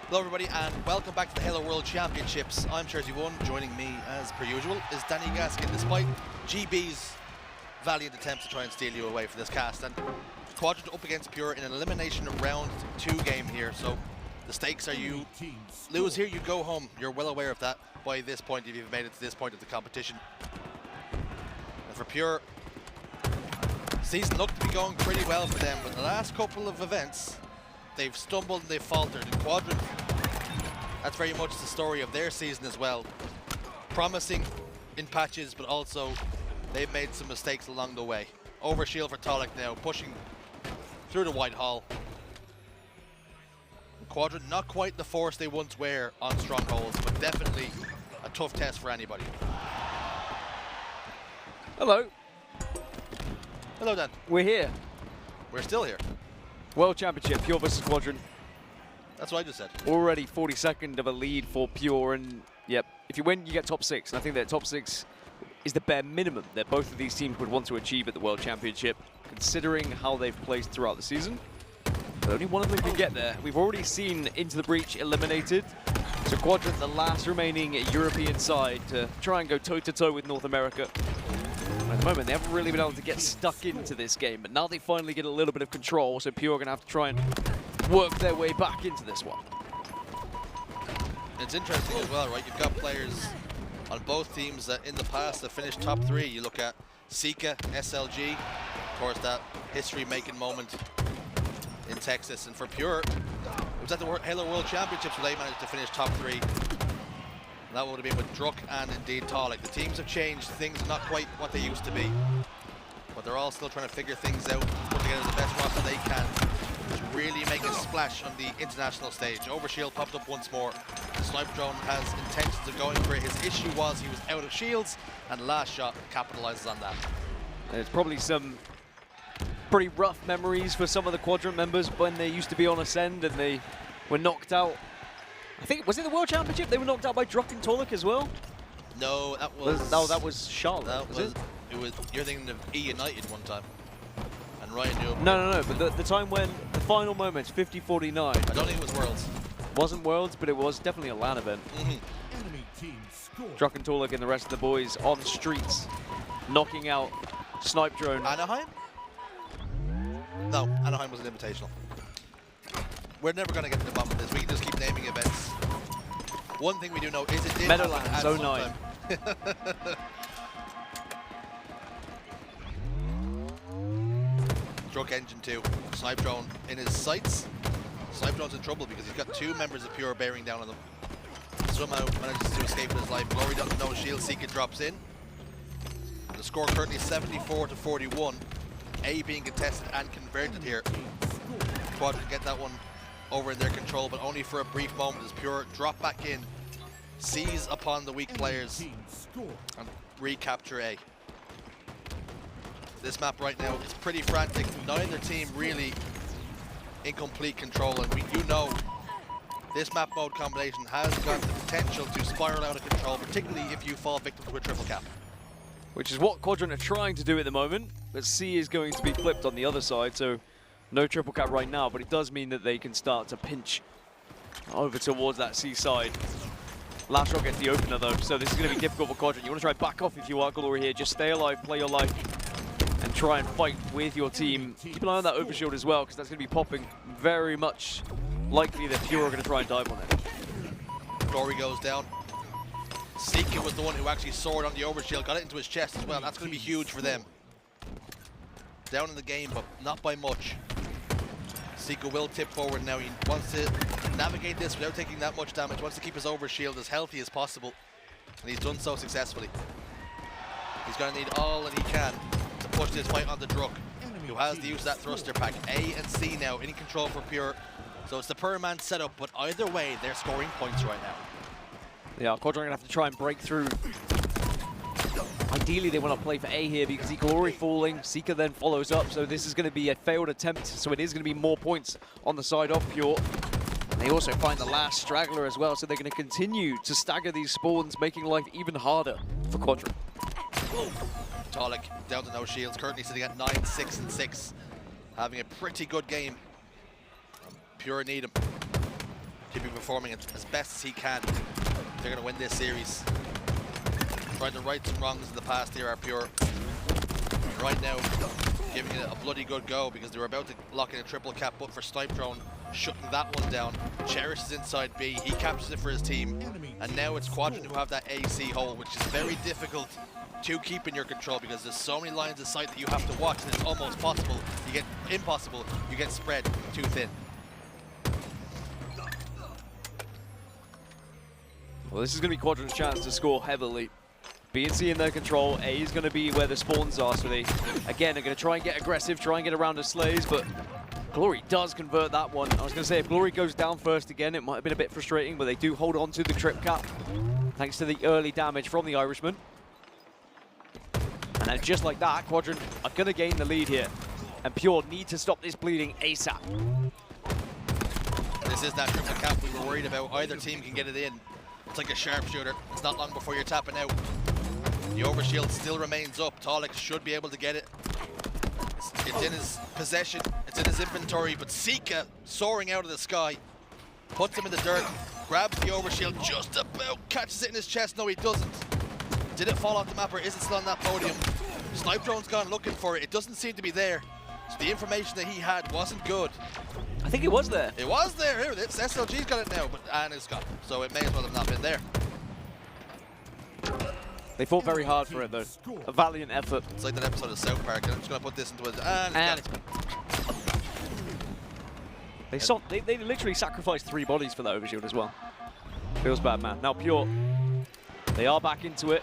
Hello everybody and welcome back to the Halo World Championships. I'm Cherished. Joining me as per usual is Danny Gaskin, despite GB's valiant attempts to try and steal you away for this cast. And Quadrant up against Pure in an elimination round 2 game here. So the stakes are you lose here, you go home. You're well aware of that by this point if you've made it to this point of the competition. And for Pure, season looked to be going pretty well for them, but the last couple of events they've stumbled and they've faltered. In Quadrant, that's very much the story of their season as well. Promising in patches, but also they've made some mistakes along the way. Overshield for Taulek now, pushing through the white hall. Quadrant, not quite the force they once were on strongholds, but definitely a tough test for anybody. Hello. Hello, Dan. We're here. We're still here. World Championship, Pure versus Quadrant. That's what I just said. Already 42nd of a lead for Pure, and yep, if you win, you get top 6. And I think that top 6 is the bare minimum that both of these teams would want to achieve at the World Championship, considering how they've placed throughout the season. But only one of them can get there. We've already seen Into the Breach eliminated. So Quadrant, the last remaining European side to try and go toe-to-toe with North America. At the moment, they haven't really been able to get stuck into this game, but now they finally get a little bit of control, so Pure are going to have to try and work their way back into this one. It's interesting as well, right? You've got players on both teams that in the past have finished top 3. You look at Sica, SLG, of course that history-making moment in Texas, and for Pure, it was at the Halo World Championships where they managed to finish top 3. And that would have been with Druk and indeed Taulek. The teams have changed, things are not quite what they used to be, but they're all still trying to figure things out, put together the best roster they can to really make a splash on the international stage. Overshield popped up once more. Snipedrone has intentions of going for it. His issue was he was out of shields, and LastShot capitalizes on that. There's probably some pretty rough memories for some of the Quadrant members when they used to be on Ascend and they were knocked out. I think, was it the World Championship? They were knocked out by Druk and Taulek as well? No, that was... No, that was Charlotte, that was it? It was, you're thinking of E United one time. And Ryan knew. No, but the time when the final moments, 50-49. I don't think it was Worlds. Wasn't Worlds, but it was definitely a LAN event. Druk and Taulek and the rest of the boys on streets, knocking out Snipedrone. Anaheim? No, Anaheim was an invitational. We're never going to get to the bottom of this. We can just keep naming events. One thing we do know is it did Meadowlands 09. Druk Engine 2. Snipedrone in his sights. Snipedrone's in trouble because he's got 2 members of Pure bearing down on them. Somehow manages to escape with his life. Glory doesn't know shield. Sica drops in. The score currently 74-41. A being contested and converted here. Quadrant get that one over in their control, but only for a brief moment as Pure drop back in, seize upon the weak players, and recapture A. This map right now is pretty frantic. Neither team really in complete control, and you know this map mode combination has got the potential to spiral out of control, particularly if you fall victim to a triple cap. Which is what Quadrant are trying to do at the moment, but C is going to be flipped on the other side, so no triple cap right now, but it does mean that they can start to pinch over towards that C side. LastShot gets the opener though, so this is going to be difficult for Quadrant. You want to try back off if you are Glory here, just stay alive, play your life, and try and fight with your team. Keep an eye on that overshield as well, because that's going to be popping. Very much likely that Pure are going to try and dive on it. Glory goes down. Sica was the one who actually soared on the overshield, got it into his chest as well. That's going to be huge for them. Down in the game, but not by much. Sica will tip forward now. He wants to navigate this without taking that much damage. Wants to keep his overshield as healthy as possible, and he's done so successfully. He's going to need all that he can to push this fight on the Druk, who has the use of that thruster pack. A and C now in control for Pure, so it's the per man setup, but either way, they're scoring points right now. Yeah, Quadrant are going to have to try and break through. Ideally, they want to play for A here because Glory falling, Sica then follows up, so this is going to be a failed attempt, so it is going to be more points on the side of Pure. And they also find the last straggler as well, so they're going to continue to stagger these spawns, making life even harder for Quadrant. Taulek down to no shields, currently sitting at 9, 6, and 6. Having a pretty good game. Pure need him. to be performing as best as he can. They're going to win this series. Tried to right some wrongs in the past here are Pure. Right now, giving it a bloody good go because they were about to lock in a triple cap, but for Snipedrone, shutting that one down. Cherished is inside B, he captures it for his team, and now it's Quadrant who have that AC hole, which is very difficult to keep in your control because there's so many lines of sight that you have to watch that it's almost possible. You get impossible, you get spread too thin. Well, this is going to be Quadrant's chance to score heavily. B and C in their control. A is going to be where the spawns are, so they, again, are going to try and get aggressive, try and get around the slays, but Glory does convert that one. I was going to say, if Glory goes down first again, it might have been a bit frustrating, but they do hold on to the trip cap, thanks to the early damage from the Irishman. And then just like that, Quadrant are going to gain the lead here, and Pure need to stop this bleeding ASAP. This is that triple cap we were worried about. Either team can get it in. It's like a sharpshooter. It's not long before you're tapping out. The overshield still remains up. Taulek should be able to get it. It's in his possession. It's in his inventory. But Sica, soaring out of the sky, puts him in the dirt, grabs the overshield, just about catches it in his chest. No, he doesn't. Did it fall off the map or is it still on that podium? Snipedrone's gone looking for it. It doesn't seem to be there. So the information that he had wasn't good. I think it was there. It was there. Here it is. SLG's got it now, and it's gone. So it may as well have not been there. They fought very hard for it, though. A valiant effort. It's like that episode of South Park. I'm just going to put this into it. And it's gone. They literally sacrificed 3 bodies for that overshield as well. Feels bad, man. Now Pure, they are back into it.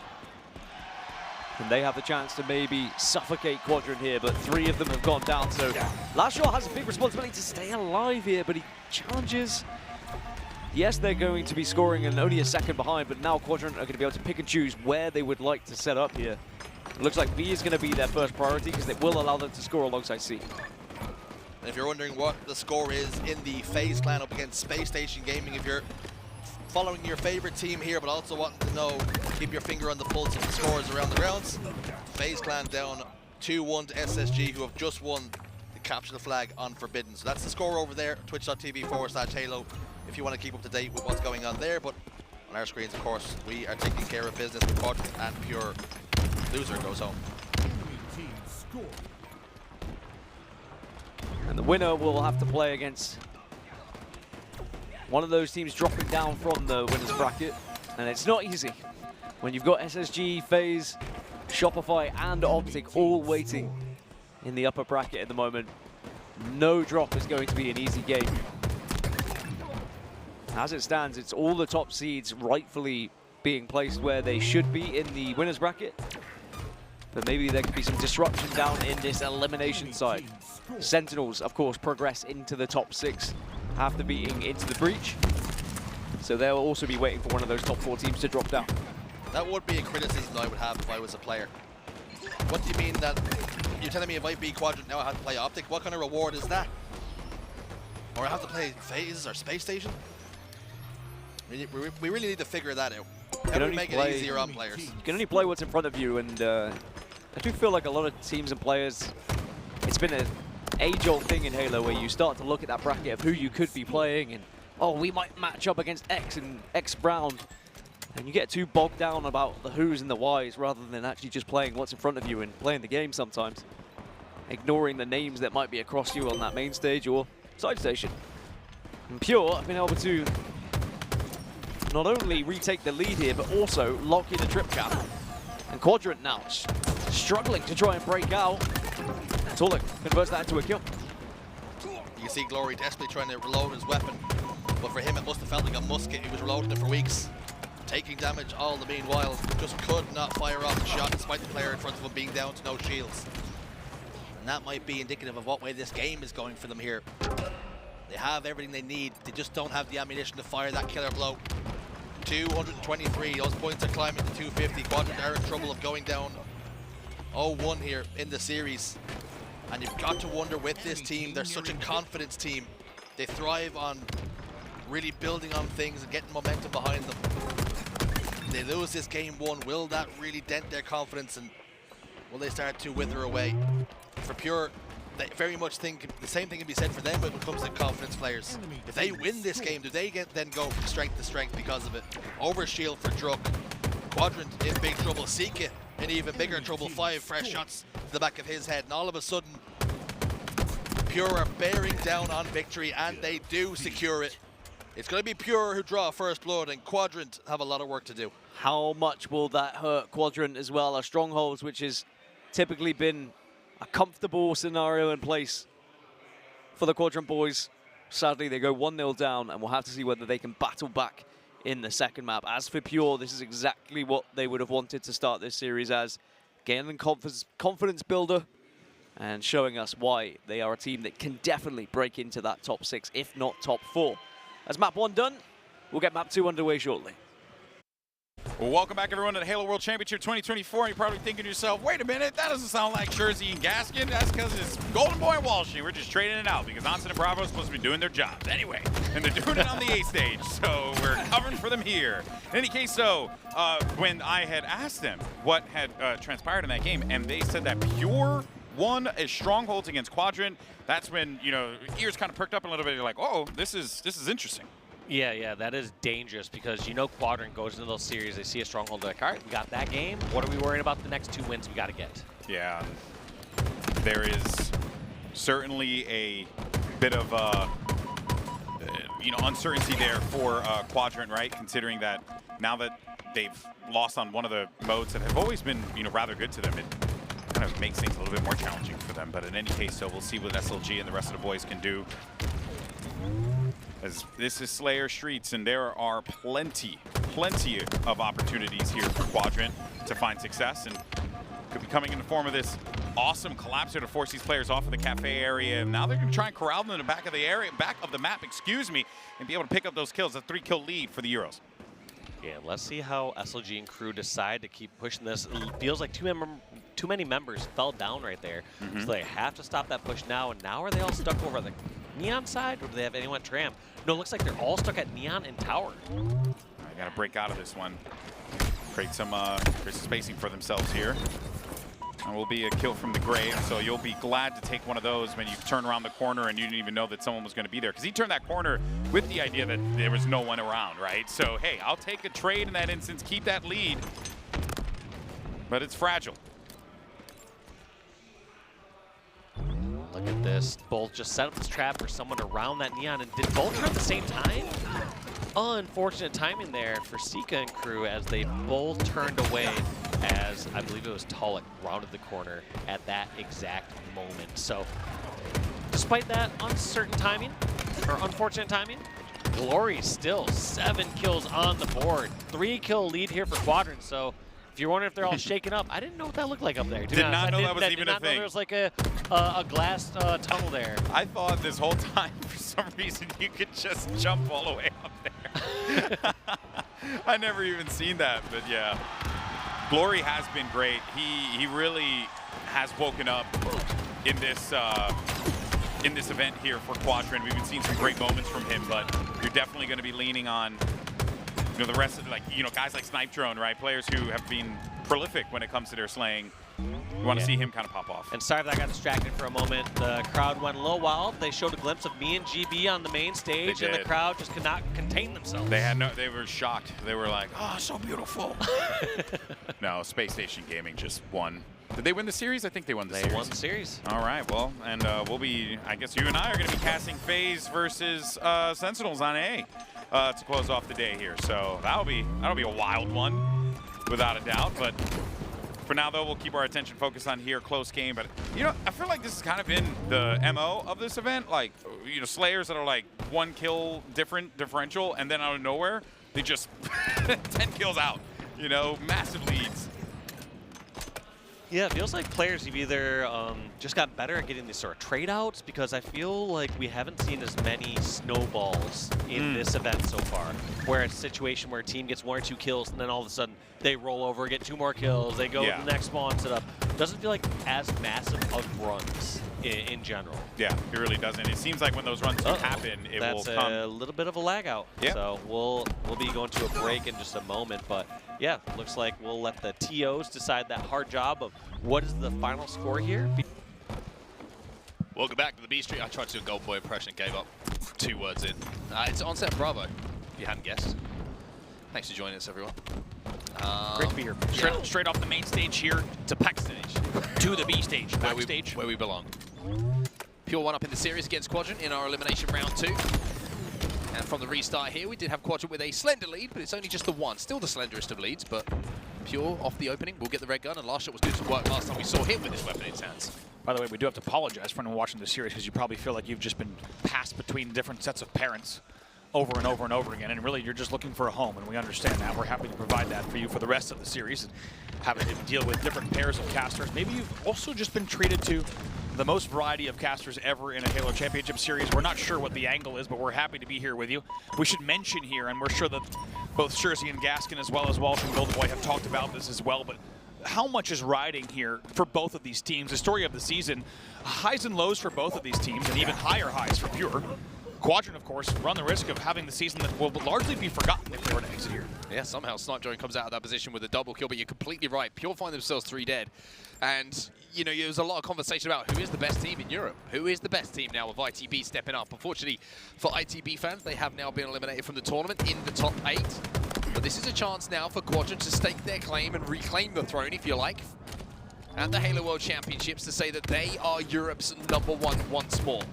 And they have the chance to maybe suffocate Quadrant here, but 3 of them have gone down. So LastShot has a big responsibility to stay alive here, but he challenges. Yes, they're going to be scoring and only a second behind, but now Quadrant are going to be able to pick and choose where they would like to set up here. It looks like B is going to be their first priority because it will allow them to score alongside C. And if you're wondering what the score is in the FaZe clan up against Space Station Gaming, if you're following your favorite team here, but also wanting to know, keep your finger on the pulse of the scores around the grounds. FaZe clan down 2-1 to SSG, who have just won the Capture the Flag on Forbidden. So that's the score over there, twitch.tv/Halo, if you want to keep up to date with what's going on there. But on our screens, of course, we are taking care of business with Quadrant and Pure. Loser goes home. And the winner will have to play against one of those teams dropping down from the winner's bracket. And it's not easy when you've got SSG, FaZe, Shopify, and Optic all waiting in the upper bracket at the moment. No drop is going to be an easy game. As it stands, it's all the top seeds rightfully being placed where they should be in the winner's bracket. But maybe there could be some disruption down in this elimination side. Sentinels, of course, progress into the top 6 after being into the breach. So they'll also be waiting for one of those top 4 teams to drop down. That would be a criticism I would have if I was a player. What do you mean that you're telling me if I beat Quadrant now I have to play Optic? What kind of reward is that? Or I have to play FaZe or Space Station? We really need to figure that out. How do we make it easier on players? You can only play what's in front of you, and I do feel like a lot of teams and players, it's been an age-old thing in Halo where you start to look at that bracket of who you could be playing, and oh, we might match up against X and X round, and you get too bogged down about the who's and the whys rather than actually just playing what's in front of you and playing the game sometimes, ignoring the names that might be across you on that main stage or side station. And Pure have been able to not only retake the lead here, but also lock in a trip cap. And Quadrant now struggling to try and break out. Taulek converts that into a kill. You can see Glory desperately trying to reload his weapon, but for him it must have felt like a musket. He was reloading it for weeks, taking damage all the meanwhile. Just could not fire off the shot despite the player in front of him being down to no shields. And that might be indicative of what way this game is going for them here. They have everything they need, they just don't have the ammunition to fire that killer blow. 223, those points are climbing to 250. Quadrant are in trouble of going down 0-1 here in the series. And you've got to wonder with this team, they're such a confidence team. They thrive on really building on things and getting momentum behind them. They lose this game 1, will that really dent their confidence and will they start to wither away? For Pure, they very much think the same thing can be said for them when it comes to confidence players. If they win this game, do they then go from strength to strength because of it? Overshield for Druk. Quadrant in big trouble. Sica in even bigger trouble. 5 fresh shots to the back of his head. And all of a sudden, Pure are bearing down on victory, and they do secure it. It's going to be Pure who draw first blood, and Quadrant have a lot of work to do. How much will that hurt Quadrant as well? Our strongholds, which has typically been a comfortable scenario in place for the Quadrant boys. Sadly, they go 1-0 down, and we'll have to see whether they can battle back in the second map. As for Pure, this is exactly what they would have wanted to start this series as. Gaining confidence builder and showing us why they are a team that can definitely break into that top 6, if not top 4. That's map 1 done. We'll get map 2 underway shortly. Well, welcome back, everyone, to the Halo World Championship 2024. And you're probably thinking to yourself, wait a minute, that doesn't sound like Jersey and Gaskin. That's because it's Golden Boy and Walshy. We're just trading it out because Onsen and Bravo are supposed to be doing their jobs anyway. And they're doing it on the A stage, so we're covering for them here. In any case, so when I had asked them what had transpired in that game, and they said that Pure won as strongholds against Quadrant, that's when, you know, ears kind of perked up a little bit. You're like, oh, this is interesting. Yeah, that is dangerous because you know Quadrant goes into those series, they see a stronghold, they're like, all right, we got that game. What are we worrying about the next 2 wins we got to get? Yeah, there is certainly a bit of uncertainty there for Quadrant, right? Considering that now that they've lost on one of the modes that have always been, rather good to them, it kind of makes things a little bit more challenging for them. But in any case, so we'll see what SLG and the rest of the boys can do. As this is Slayer Streets, and there are plenty of opportunities here for Quadrant to find success, and could be coming in the form of this awesome collapser to force these players off of the cafe area. And now they're going to try and corral them in the back of the map, and be able to pick up those kills. A 3-kill lead for the Euros. Yeah, let's see how SLG and crew decide to keep pushing this. It feels like too many members fell down right there, so they have to stop that push now. And now are they all stuck over the Neon side, or do they have anyone tram? No, it looks like they're all stuck at Neon and Tower. I got to break out of this one. Create some spacing for themselves here. And will be a kill from the grave, so you'll be glad to take one of those when you turn around the corner and you didn't even know that someone was going to be there. Because he turned that corner with the idea that there was no one around, right? So, hey, I'll take a trade in that instance, keep that lead. But it's fragile. Look at this. Both just set up this trap for someone around that Neon, and did both turn at the same time? Unfortunate timing there for Sica and crew as they both turned away as I believe it was Taulek rounded the corner at that exact moment. So despite that uncertain timing, or unfortunate timing, Glory still 7 kills on the board. 3-kill lead here for Quadrant. So if you're wondering if they're all shaken up, I didn't know what that looked like up there. Did not know that was even a thing. There was like a glass tunnel there. I thought this whole time, for some reason, you could just jump all the way up there. I never even seen that, but yeah. Glory has been great. He really has woken up in this event here for Quadrant. We've been seeing some great moments from him, but you're definitely going to be leaning on the rest of guys like Snipedrone, right? Players who have been prolific when it comes to their slaying. You want to see him kind of pop off. And sorry that I got distracted for a moment. The crowd went a little wild. They showed a glimpse of me and GB on the main stage, and the crowd just could not contain themselves. They were shocked. They were like, oh, so beautiful. No, Space Station Gaming just won. Did they win the series? I think they won the series. They won the series. All right, well, and I guess you and I are going to be casting FaZe versus Sentinels on A to close off the day here. So that'll be a wild one, without a doubt. But for now, though, we'll keep our attention focused on here, close game. But, I feel like this has kind of been the MO of this event. Like, Slayers that are like 1 kill differential, and then out of nowhere, they just 10 kills out, massive leads. Yeah, it feels like players have either just got better at getting these sort of trade outs, because I feel like we haven't seen as many snowballs in this event so far, where it's a situation where a team gets 1 or 2 kills and then all of a sudden they roll over, get 2 more kills, they go to the next spawn setup. Doesn't feel like as massive of runs in general. Yeah, it really doesn't. It seems like when those runs do happen, it will come. That's a little bit of a lag out. Yeah. So we'll be going to a break in just a moment, but yeah, looks like we'll let the TOs decide that hard job of what is the final score here. Welcome back to the B Street. I tried to do a Gold Boy impression and gave up 2 words in. It's Onset and Bravo, if you hadn't guessed. Thanks for joining us, everyone. Great to be here. Straight off the main stage here to Pack stage, to the B stage, backstage. Where we belong. Pure one up in the series against Quadrant in our elimination round 2. And from the restart here, we did have Quadrant with a slender lead, but it's only just the one. Still the slenderest of leads, but Pure off the opening will get the red gun, and LastShot was doing some work last time we saw him with his weapon in his hands. By the way, we do have to apologize for anyone watching the series because you probably feel like you've just been passed between different sets of parents over and over and over again, and really you're just looking for a home, and we understand that. We're happy to provide that for you for the rest of the series, and having to deal with different pairs of casters. Maybe you've also just been treated to the most variety of casters ever in a Halo Championship series. We're not sure what the angle is, but we're happy to be here with you. We should mention here, and we're sure that both Cherished and Gaskin, as well as Walsh and Golden Boy, have talked about this as well, but how much is riding here for both of these teams? The story of the season, highs and lows for both of these teams, and even higher highs for Pure. Quadrant, of course, run the risk of having the season that will largely be forgotten if they were to exit here. Yeah, somehow Snipedrone comes out of that position with a double kill, but you're completely right. Pure find themselves 3 dead. And, you know, there was a lot of conversation about who is the best team in Europe. Who is the best team now with ITB stepping up? Unfortunately, for ITB fans, they have now been eliminated from the tournament in the top 8. But this is a chance now for Quadrant to stake their claim and reclaim the throne, if you like, at the Halo World Championships, to say that they are Europe's #1 once more.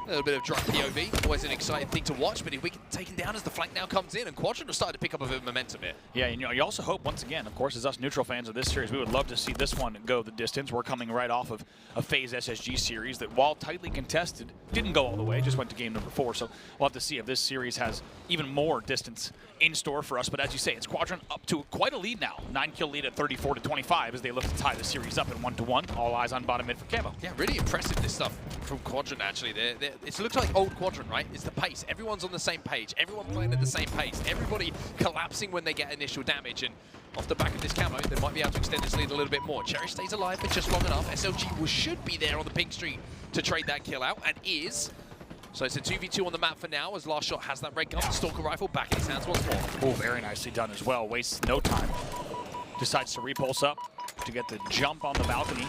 A little bit of Druk POV, always an exciting thing to watch, but if we can take him doim as the flank now comes in, and Quadrant will start to pick up a bit of momentum here. Yeah, you know, you also hope, once again, of course, as us neutral fans of this series, we would love to see this one go the distance. We're coming right off of a FaZe SSG series that, while tightly contested, didn't go all the way, just went to game number 4. So we'll have to see if this series has even more distance in store for us. But as you say, it's Quadrant up to quite a lead now. 9-kill lead at 34-25 as they look to tie the series up in 1-1. All eyes on bottom mid for Camo. Yeah, really impressive, this stuff from Quadrant, actually. It looks like old Quadrant, right? It's the pace. Everyone's on the same page. Everyone playing at the same pace. Everybody collapsing when they get initial damage. And off the back of this camo, they might be able to extend this lead a little bit more. Cherished stays alive for just long enough. SLG should be there on the pink streak to trade that kill out, and is. So it's a 2v2 on the map for now, as LastShot has that red gun, Stalker rifle back in his hands once more. Oh, very nicely done as well. Wastes no time. Decides to repulse up to get the jump on the balcony.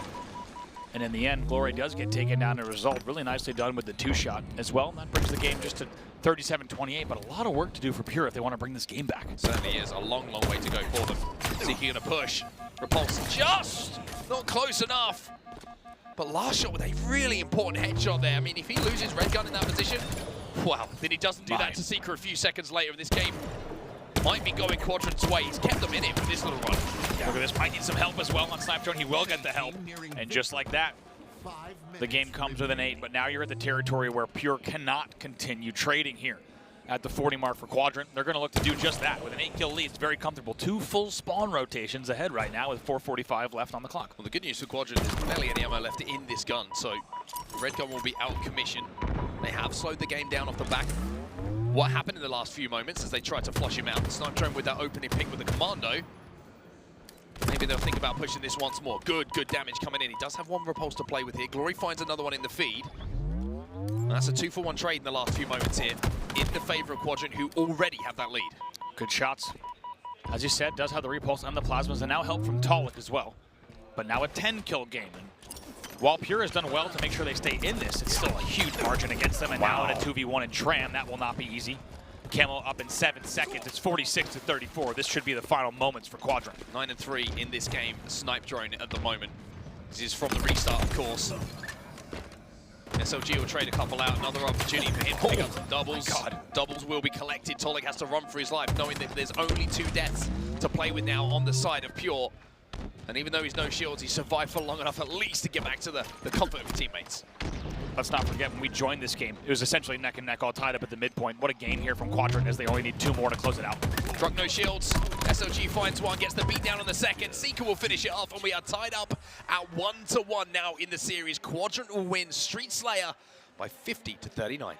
And in the end, Glory does get taken down as a result. Really nicely done with the 2-shot as well. And that brings the game just to 37-28, but a lot of work to do for Pure if they want to bring this game back. Certainly is. A long, long way to go for them. Sica going to push. Repulse just not close enough. But LastShot with a really important headshot there. I mean, if he loses red gun in that position, wow. Then he doesn't do that to Sica a few seconds later in this game. Might be going Quadrant's way. He's kept them in it with this little run. Yeah, look at this. Might need some help as well on Snipedrone. He will get the help. And just like that, the game comes with an 8. But now you're at the territory where Pure cannot continue trading here. At the 40 mark for Quadrant, they're going to look to do just that. With an 8-kill lead, it's very comfortable. 2 full spawn rotations ahead right now with 4:45 left on the clock. Well, the good news for Quadrant is barely any ammo left in this gun, so the red gun will be out of commission. They have slowed the game down off the back. What happened in the last few moments as they tried to flush him out? Snipedrone with that opening pick with the commando. Maybe they'll think about pushing this once more. Good damage coming in. He does have 1 repulse to play with here. Glory finds another one in the feed. And that's a 2-for-1 trade in the last few moments here, in the favor of Quadrant, who already have that lead. Good shots. As you said, does have the repulse and the plasmas, and now help from Taulek as well. But now a 10-kill game. And while Pure has done well to make sure they stay in this, it's still a huge margin against them. And now in a 2v1 in Tram, that will not be easy. Camo up in 7 seconds. It's 46-34. This should be the final moments for Quadrant. 9-3 in this game. Snipedrone at the moment. This is from the restart, of course. SLG will trade a couple out. Another opportunity for him to pick up some doubles. Doubles will be collected. Taulek has to run for his life, knowing that there's only 2 deaths to play with now on the side of Pure. And even though he's no shields, he survived for long enough at least to get back to the comfort of his teammates. Let's not forget, when we joined this game, it was essentially neck and neck, all tied up at the midpoint. What a game here from Quadrant, as they only need 2 more to close it out. Druk no shields. SLG finds one, gets the beat down on the second. Sica will finish it off, and we are tied up at 1-1 now in the series. Quadrant will win Street Slayer by 50-39.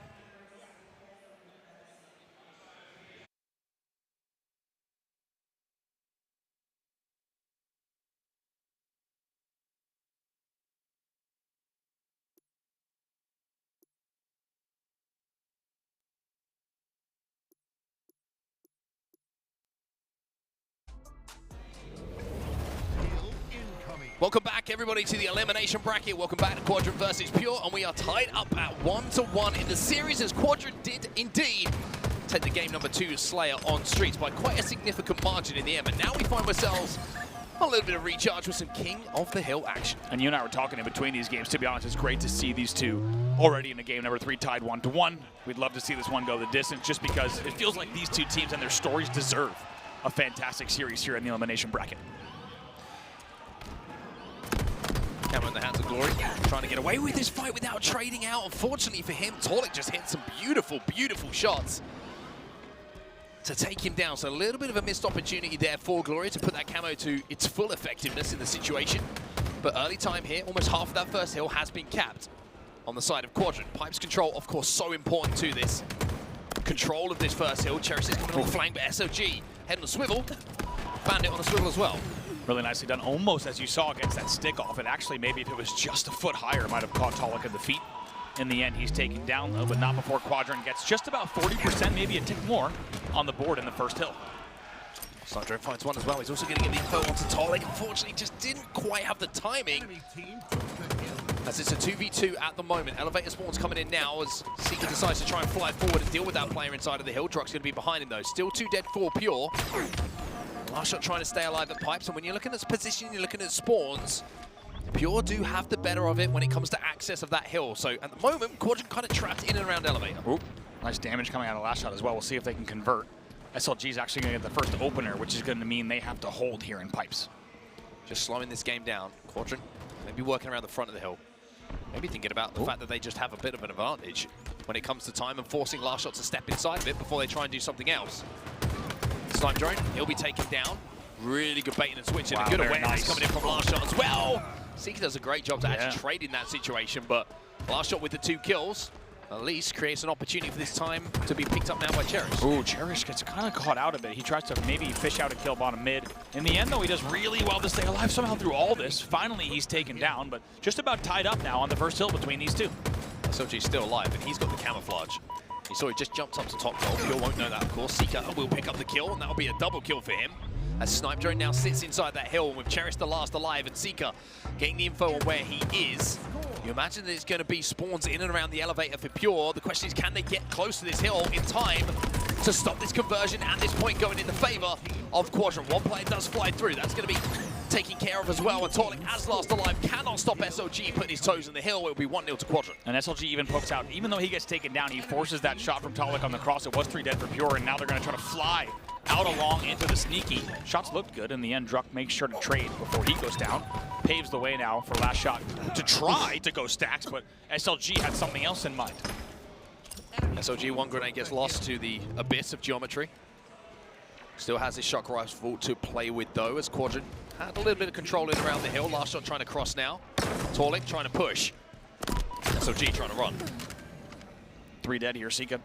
Welcome back, everybody, to the elimination bracket. Welcome back to Quadrant versus Pure, and we are tied up at 1-1 in the series as Quadrant did indeed take the game number 2 Slayer on Streets by quite a significant margin in the end. And now we find ourselves a little bit of recharge with some King of the Hill action. And you and I were talking in between these games. To be honest, it's great to see these two already in the game number 3 tied 1-1. We'd love to see this one go the distance just because it feels like these two teams and their stories deserve a fantastic series here in the elimination bracket. Camera in the hands of Glory, trying to get away with this fight without trading out. Unfortunately for him, Taulek just hit some beautiful, beautiful shots to take him down. So a little bit of a missed opportunity there for Glory to put that camo to its full effectiveness in the situation. But early time here, almost half of that first hill has been capped on the side of Quadrant. Pipes control, of course, so important to this. Control of this first hill. Cherished is coming on the flank, but SOG head on the swivel. Bandit on the swivel as well. Really nicely done, almost as you saw against that stick off. And actually, maybe if it was just a foot higher, might have caught Taulek in the feet. In the end, he's taken down, though, but not before Quadrant gets just about 40%, maybe a tick more, on the board in the first hill. Snipedrone finds one as well. He's also going to get the info onto Taulek. Unfortunately, just didn't quite have the timing. As it's a 2v2 at the moment. Elevator spawns coming in now as Sica decides to try and fly forward and deal with that player inside of the hill. Druk's going to be behind him, though. Still 2 dead for Pure. LastShot trying to stay alive at Pipes, and when you're looking at position, you're looking at spawns, Pure do have the better of it when it comes to access of that hill. So at the moment, Quadrant kind of trapped in and around Elevator. Ooh, nice damage coming out of LastShot as well. We'll see if they can convert. SLG is actually going to get the first opener, which is going to mean they have to hold here in Pipes. Just slowing this game down. Quadrant maybe working around the front of the hill. Maybe thinking about the fact that they just have a bit of an advantage when it comes to time and forcing LastShot to step inside of it before they try and do something else. Snipedrone, he'll be taken down. Really good baiting and switching. Wow, a good awareness nice. coming in from LastShot as well. Sica does a great job to actually trade in that situation, but LastShot with the 2 kills at least creates an opportunity for this time to be picked up now by Cherished. Ooh, Cherished gets kind of caught out a bit. He tries to maybe fish out a kill bottom mid. In the end, though, he does really well to stay alive somehow through all this. Finally, he's taken down, but just about tied up now on the first hill between these two. SOG's still alive, and he's got the camouflage. You saw he just jumped up to top goal. Pure won't know that, of course. Sica will pick up the kill, and that'll be a double kill for him. As Snipedrone now sits inside that hill with Cherished the last alive, and Sica getting the info on where he is. You imagine that it's going to be spawns in and around the elevator for Pure. The question is, can they get close to this hill in time to stop this conversion and this point going in the favor of Quadrant? One player does fly through. That's going to be taken care of as well. And Taulek, as last alive, cannot stop SOG putting his toes in the hill. It'll be 1-0 to Quadrant. And SLG even pokes out. Even though he gets taken down, he forces that shot from Taulek on the cross. It was 3 dead for Pure, and now they're going to try to fly out along into the sneaky. Shots looked good. In the end, Druk makes sure to trade before he goes down. Paves the way now for LastShot to try to go stacks, but SLG had something else in mind. SOG, 1 grenade gets lost to the abyss of geometry. Still has his shock rifle to play with, though, as Quadrant had a little bit of control in around the hill. LastShot trying to cross now. Taulek trying to push. SOG trying to run. 3 dead here. Sica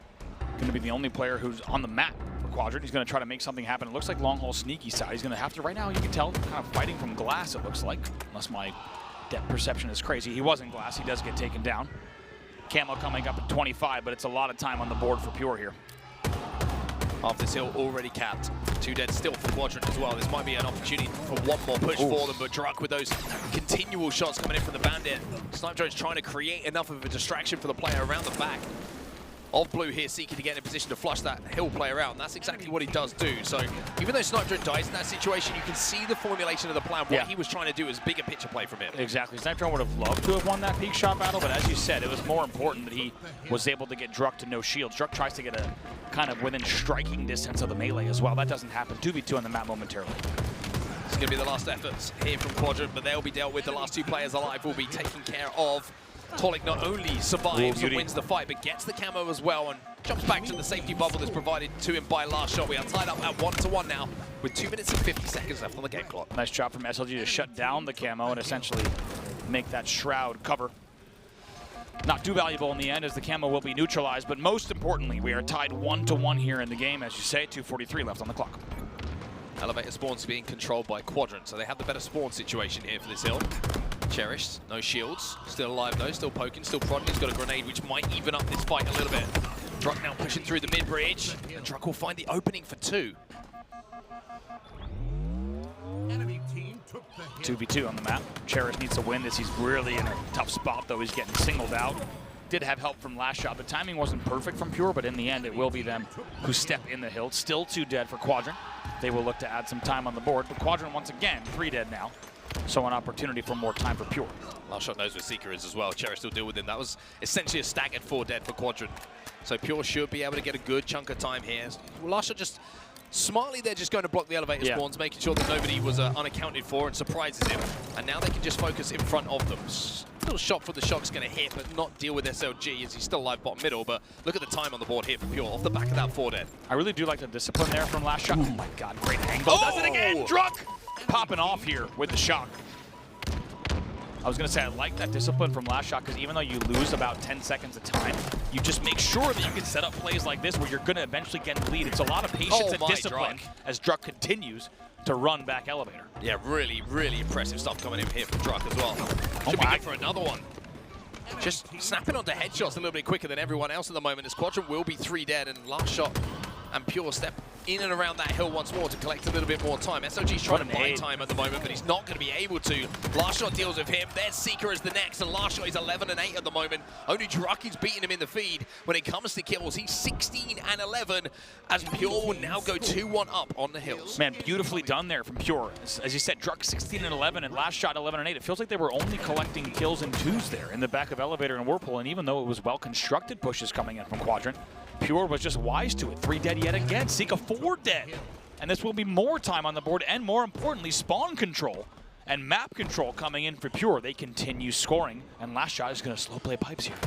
going to be the only player who's on the map for Quadrant. He's going to try to make something happen. It looks like long hole sneaky side. He's going to have to, right now, you can tell, kind of fighting from glass, it looks like. Unless my depth perception is crazy. He was in glass. He does get taken down. Camo coming up at 25, but it's a lot of time on the board for Pure here. Half this hill already capped. 2 dead still for Quadrant as well. This might be an opportunity for one more push for them, but Druk with those continual shots coming in from the Bandit. Snipedrone's trying to create enough of a distraction for the player around the back of blue here, Sica to get in a position to flush that hill player out, and that's exactly what he does do. So even though Snipedrone dies in that situation, you can see the formulation of the plan. What he was trying to do is bigger picture play from him. Exactly. Snipedrone would have loved to have won that peak shot battle, but as you said, it was more important that he was able to get Druk to no shields. Druk tries to get a kind of within striking distance of the melee as well. That doesn't happen. 2v2 on the map momentarily. It's going to be the last efforts here from Quadrant, but they'll be dealt with. The last 2 players alive will be taken care of. Taulek not only survives and wins the fight, but gets the camo as well and jumps back to the safety bubble that's provided to him by LastShot. We are tied up at 1-1 now with 2 minutes and 50 seconds left on the game clock. Nice job from SLG to shut down the camo and essentially make that shroud cover. Not too valuable in the end as the camo will be neutralized, but most importantly, we are tied 1-1 here in the game. As you say, 2:43 left on the clock. Elevator spawns being controlled by Quadrant, so they have the better spawn situation here for this hill. Cherished, no shields, still alive though, still poking, still prodding. He's got a grenade which might even up this fight a little bit. Druk now pushing through the mid-bridge, and Druk will find the opening for 2. 2v2 on the map. Cherished needs to win this. He's really in a tough spot, though. He's getting singled out. Did have help from LastShot. The timing wasn't perfect from Pure, but in the end, it will be them who step in the hill. Still 2 dead for Quadrant. They will look to add some time on the board, but Quadrant, once again, 3 dead now. So an opportunity for more time for Pure. LastShot knows where Sica is as well. Cherished will deal with him. That was essentially a staggered 4 dead for Quadrant. So Pure should be able to get a good chunk of time here. LastShot just smartly, they're just going to block the elevator spawns, making sure that nobody was unaccounted for and surprises him. And now they can just focus in front of them. Little shot for the shock's going to hit, but not deal with SLG as he's still alive bottom middle. But look at the time on the board here for Pure off the back of that 4 dead. I really do like the discipline there from LastShot. Oh my God, great angle. Does it again, Druk! Popping off here with the shock. I was going to say, I like that discipline from LastShot because even though you lose about 10 seconds of time, you just make sure that you can set up plays like this where you're going to eventually get the lead. It's a lot of patience and discipline as Druk continues to run back elevator. Yeah, really, really impressive stuff coming in here from Druk as well. Should be good for another one. Just snapping onto headshots a little bit quicker than everyone else at the moment as Quadrant will be 3 dead and LastShot and Pure step in and around that hill once more to collect a little bit more time. SLG's trying to buy time at the moment, but he's not going to be able to. LastShot deals with him. There's Sica as the next, and LastShot is 11 and 8 at the moment. Only Druk is beating him in the feed. When it comes to kills, he's 16 and 11 as Pure will now go 2-1 up on the hills. Man, beautifully done there from Pure. As you said, Druk 16 and 11 and LastShot 11 and 8. It feels like they were only collecting kills in 2s there in the back of elevator and Whirlpool, and even though it was well-constructed pushes coming in from Quadrant, Pure was just wise to it. 3 dead yet again. Sica 4 dead. And this will be more time on the board and, more importantly, spawn control and map control coming in for Pure. They continue scoring, and LastShot is going to slow play pipes here.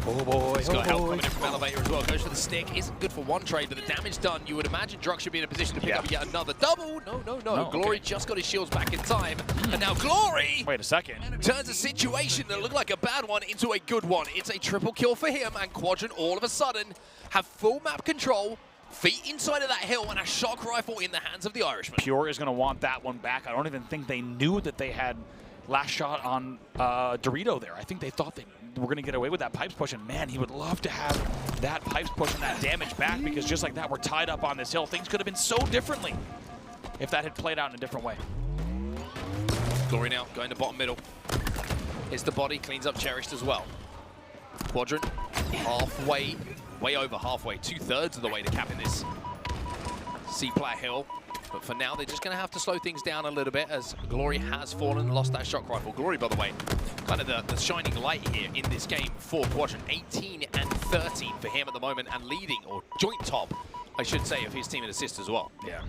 Oh boy, he's got help coming in from elevator as well. Goes for the stick. Isn't good for one trade, but the damage done. You would imagine Druk should be in a position to pick up yet another double. No. Glory just got his shields back in time. And now Glory wait a second, turns a situation that looked like a bad one into a good one. It's a triple kill for him, and Quadrant all of a sudden have full map control, feet inside of that hill, and a shock rifle in the hands of the Irishman. Pure is going to want that one back. I don't even think they knew that they had LastShot on Dorito there. I think they thought they were going to get away with that pipes push, and man, he would love to have that pipes push and that damage back, because just like that, we're tied up on this hill. Things could have been so differently if that had played out in a different way. Glory now going to bottom middle. Hits the body, cleans up Cherished as well. Quadrant halfway, way over halfway, 2/3 of the way to capping this C-plat hill. But for now, they're just going to have to slow things down a little bit as Glory has fallen and lost that shock rifle. Glory, by the way, kind of the shining light here in this game for Quadrant. 18 and 13 for him at the moment, and leading, or joint top, I should say, of his team in assists as well. Yeah,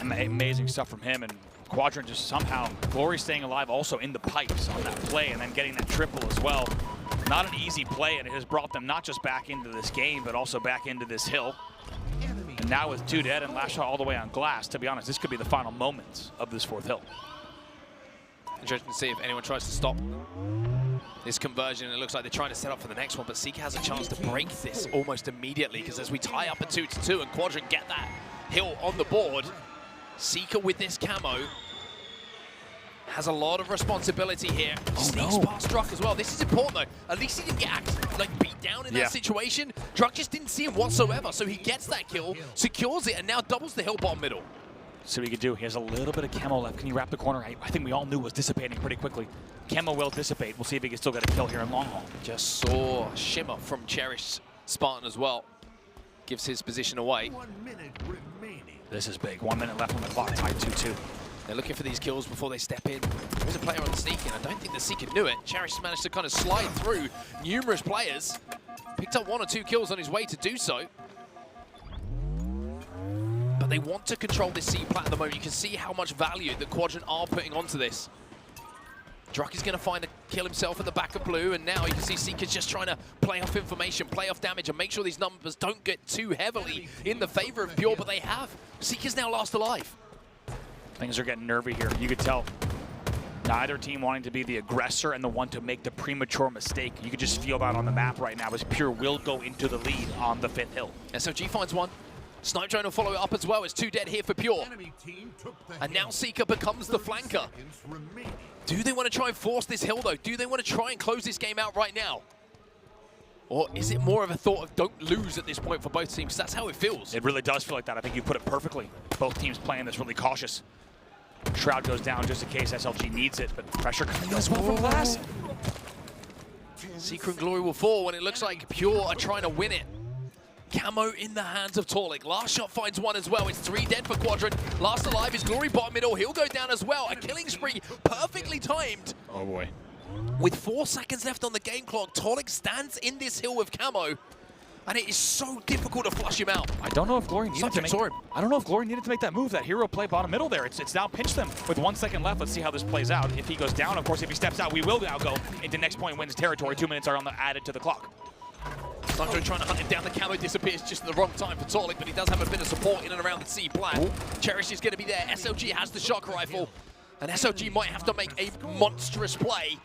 amazing stuff from him, and Quadrant just somehow, Glory staying alive also in the pipes on that play, and then getting that triple as well. Not an easy play, and it has brought them not just back into this game, but also back into this hill. And now with 2 dead and LastShot all the way on glass, to be honest, this could be the final moments of this 4th hill. Interesting to see if anyone tries to stop this conversion. It looks like they're trying to set up for the next one, but Sica has a chance to break this almost immediately, because as we tie up a 2-2 and Quadrant get that hill on the board, Sica with this camo has a lot of responsibility here. Sneaks past Druk as well. This is important though. At least he didn't get beat down in that situation. Druk just didn't see him whatsoever, so he gets that kill, secures it, and now doubles the hill bottom middle. See what he can do. He has a little bit of camo left. Can he wrap the corner? I think we all knew was dissipating pretty quickly. Camo will dissipate. We'll see if he can still get a kill here in long haul. Just saw shimmer from Cherished Spartan as well. Gives his position away. 1 minute remaining. This is big. 1 minute left on the clock. Tied 2-2. They're looking for these kills before they step in. There's a player on the sneak, and I don't think the Sica knew it. Cherished managed to kind of slide through numerous players. Picked up 1 or 2 kills on his way to do so. But they want to control this C-plat at the moment. You can see how much value the Quadrant are putting onto this. Druk is going to find a kill himself at the back of blue, and now you can see Sica's just trying to play off information, play off damage, and make sure these numbers don't get too heavily in the favor of Pure, but they have. Sica's now last alive. Things are getting nervy here. You could tell neither team wanting to be the aggressor and the one to make the premature mistake. You could just feel that on the map right now as Pure will go into the lead on the 5th hill. SLG finds one. Snipedrone will follow it up as well. It's 2 dead here for Pure. And now Sica becomes the flanker. Do they want to try and force this hill though? Do they want to try and close this game out right now? Or is it more of a thought of don't lose at this point for both teams? That's how it feels. It really does feel like that. I think you put it perfectly. Both teams playing this really cautious. Shroud goes down just in case SLG needs it, but pressure coming in as well from Glass. Sica and Glory will fall when it looks like Pure are trying to win it. Camo in the hands of Taulek. LastShot finds one as well. It's 3 dead for Quadrant. Last alive is Glory bottom middle. He'll go down as well. A killing spree perfectly timed. Oh boy. With 4 seconds left on the game clock, Taulek stands in this hill with Camo. And it is so difficult to flush him out. I don't know if Glory needed to make. Saw him. I don't know if Glory needed to make that move. That hero play bottom middle there. It's now pinched them with 1 second left. Let's see how this plays out. If he goes down, of course, if he steps out, we will now go into next point wins territory. 2 minutes are added to the clock. Snipedrone trying to hunt him down. The Camo disappears just in the wrong time for Taulek, but he does have a bit of support in and around the C plat. Cherished is going to be there. SLG has the shock rifle, and SLG might have to make a monstrous play.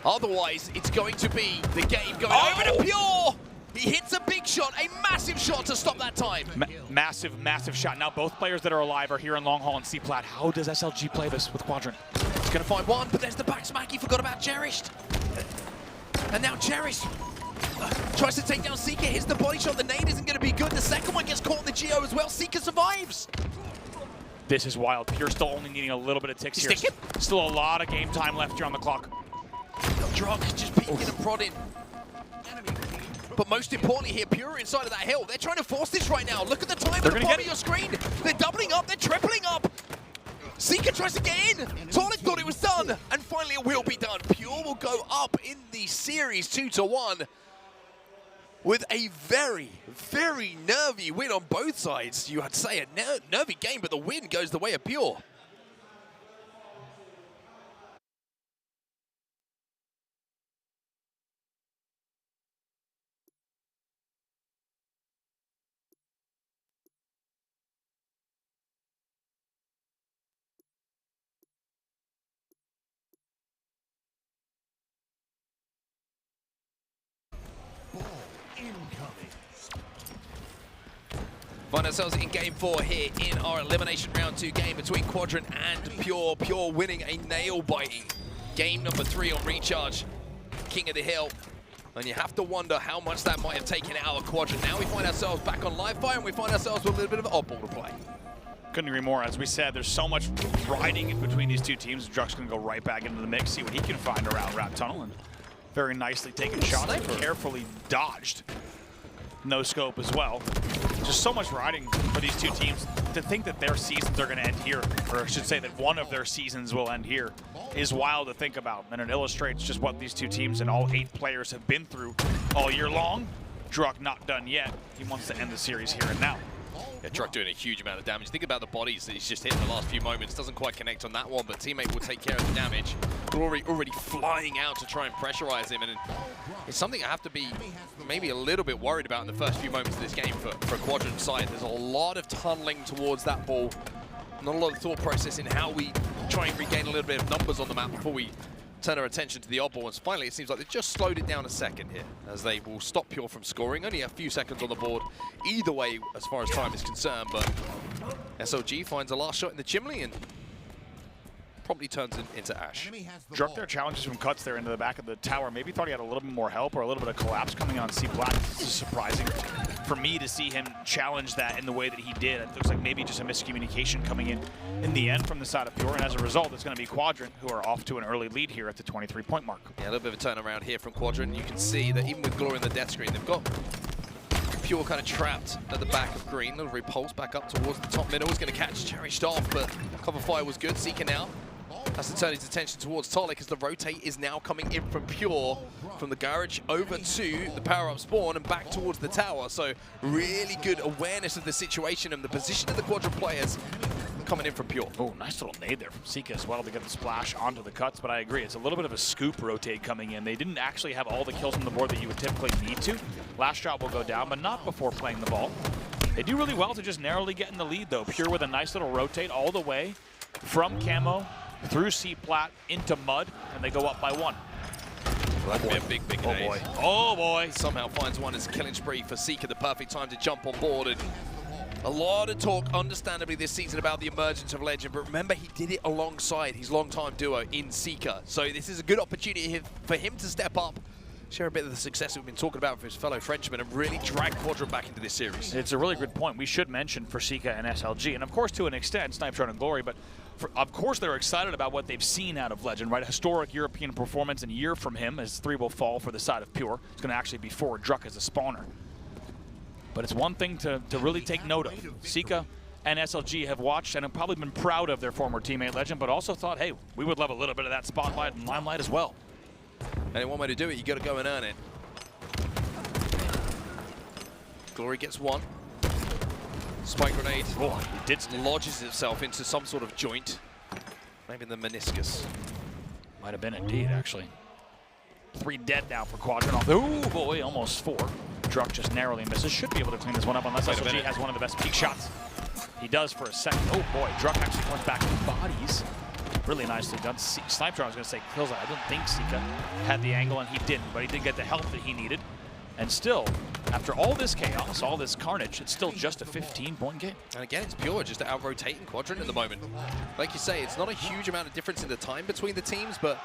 Otherwise, it's going to be the game going over to Pure. He hits a big shot, a massive shot to stop that time. Massive, massive shot. Now both players that are alive are here in long haul and C plat. How does SLG play this with Quadrant? He's going to find one, but there's the back smack. He forgot about Cherished. And now Cherished tries to take down Sica, hits the body shot. The nade isn't going to be good. The second one gets caught in the Geo as well. Sica survives. This is wild. Pure still only needing a little bit of ticks here. Still a lot of game time left here on the clock. Druk just peeking and prodding. But most importantly here, Pure inside of that hill. They're trying to force this right now. Look at the time at the bottom of your screen. They're doubling up. They're tripling up. Sica tries to get in. Taulek thought it was done. And finally it will be done. Pure will go up in the series 2-1 with a very, very nervy win on both sides. You would say a nervy game, but the win goes the way of Pure. Find ourselves in game 4 here in our elimination round 2 game between Quadrant and Pure. Pure winning a nail-biting game number 3 on Recharge. King of the Hill. And you have to wonder how much that might have taken out of Quadrant. Now we find ourselves back on live fire and we find ourselves with a little bit of oddball to play. Couldn't agree more. As we said, there's so much riding in between these two teams. Druk's going to go right back into the mix, see what he can find around Rat Tunnel. And very nicely taken shots, carefully dodged. No scope as well. Just so much riding for these two teams. To think that their seasons are going to end here, or I should say that one of their seasons will end here, is wild to think about. And it illustrates just what these two teams and all 8 players have been through all year long. Druk not done yet. He wants to end the series here and now. Yeah, Druk doing a huge amount of damage. Think about the bodies that he's just hit in the last few moments. Doesn't quite connect on that one, but teammate will take care of the damage. Glory already flying out to try and pressurize him, and it's something I have to be maybe a little bit worried about in the first few moments of this game for Quadrant side. There's a lot of tunneling towards that ball. Not a lot of thought process in how we try and regain a little bit of numbers on the map before we turn our attention to the odd ball. And finally, it seems like they just slowed it down a second here, as they will stop Pure from scoring. Only a few seconds on the board either way as far as time is concerned, but SLG finds a last shot in the chimney and probably turns into ash. Druk there challenges from cuts there into the back of the tower. Maybe thought he had a little bit more help or a little bit of collapse coming on C plat. This is surprising for me to see him challenge that in the way that he did. It looks like maybe just a miscommunication coming in the end from the side of Pure, and as a result, it's going to be Quadrant who are off to an early lead here at the 23-point mark. Yeah, a little bit of a turnaround here from Quadrant. You can see that even with Glory in the death screen, they've got Pure kind of trapped at the back of green. Little repulse back up towards the top middle. Is going to catch Cherished off, but cover fire was good. Sica now has to turn his attention towards Taulek as the rotate is now coming in from Pure, from the garage over to the power-up spawn and back towards the tower. So really good awareness of the situation and the position of the Quadrant players coming in from Pure. Oh, nice little nade there from Sica as well to get the splash onto the cuts, but I agree, it's a little bit of a scoop rotate coming in. They didn't actually have all the kills on the board that you would typically need to. LastShot will go down, but not before playing the ball. They do really well to just narrowly get in the lead, though. Pure with a nice little rotate all the way from Camo through C plat into mud, and they go up by 1. That could be a big, big Oh boy. Oh boy. Somehow finds one as a killing spree for Sica, the perfect time to jump on board. And a lot of talk, understandably, this season about the emergence of Legend, but remember, he did it alongside his longtime duo in Sica. So this is a good opportunity for him to step up, share a bit of the success we've been talking about for his fellow Frenchmen, and really drag Quadrant back into this series. It's a really good point. We should mention for Sica and SLG, and of course to an extent Snipedrone and Glory, but Of course, they're excited about what they've seen out of Legend, right? A historic European performance in a year from him, as 3 will fall for the side of Pure. It's going to actually be forward Druk as a spawner. But it's one thing to really take note of. Sica and SLG have watched and have probably been proud of their former teammate Legend, but also thought, hey, we would love a little bit of that spotlight and limelight as well. And one way to do it, you got to go and earn it. Glory gets one. Spike grenade lodges itself into some sort of joint. Maybe the meniscus. Might have been indeed, actually. 3 dead now for Quadrant. Oh boy, almost 4. Druk just narrowly misses. Should be able to clean this one up unless SLG has one of the best peak shots. He does for a second. Oh boy, Druk actually comes back with bodies. Really nicely done. Snipedrone, I was going to say, kills it. I don't think Sica had the angle, and he didn't, but he did get the help that he needed. And still, after all this chaos, all this carnage, it's still just a 15-point game. And again, it's Pure just out-rotating Quadrant at the moment. Like you say, it's not a huge amount of difference in the time between the teams, but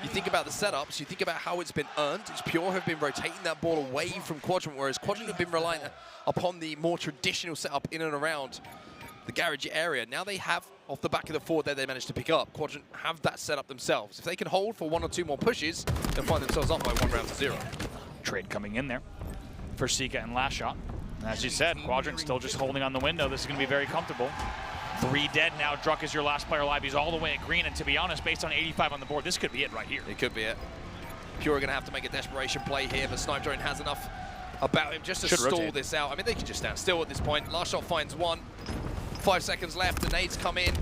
you think about the setups, you think about how it's been earned. It's Pure have been rotating that ball away from Quadrant, whereas Quadrant have been relying upon the more traditional setup in and around the garage area. Now they have, off the back of the 4 that they managed to pick up, Quadrant have that setup themselves. If they can hold for 1 or 2 more pushes, they'll find themselves up by 1 round to 0. Trade coming in there for Sica and LastShot. As you said, Quadrant still just holding on the window. This is going to be very comfortable. 3 dead now. Druk is your last player alive. He's all the way at green, and to be honest, based on 85 on the board, this could be it right here. It could be it. Pure are going to have to make a desperation play here, but Snipedrone has enough about him just to stall this out. I mean, they can just stand still at this point. LastShot finds 1. 5 seconds left. The nades come in.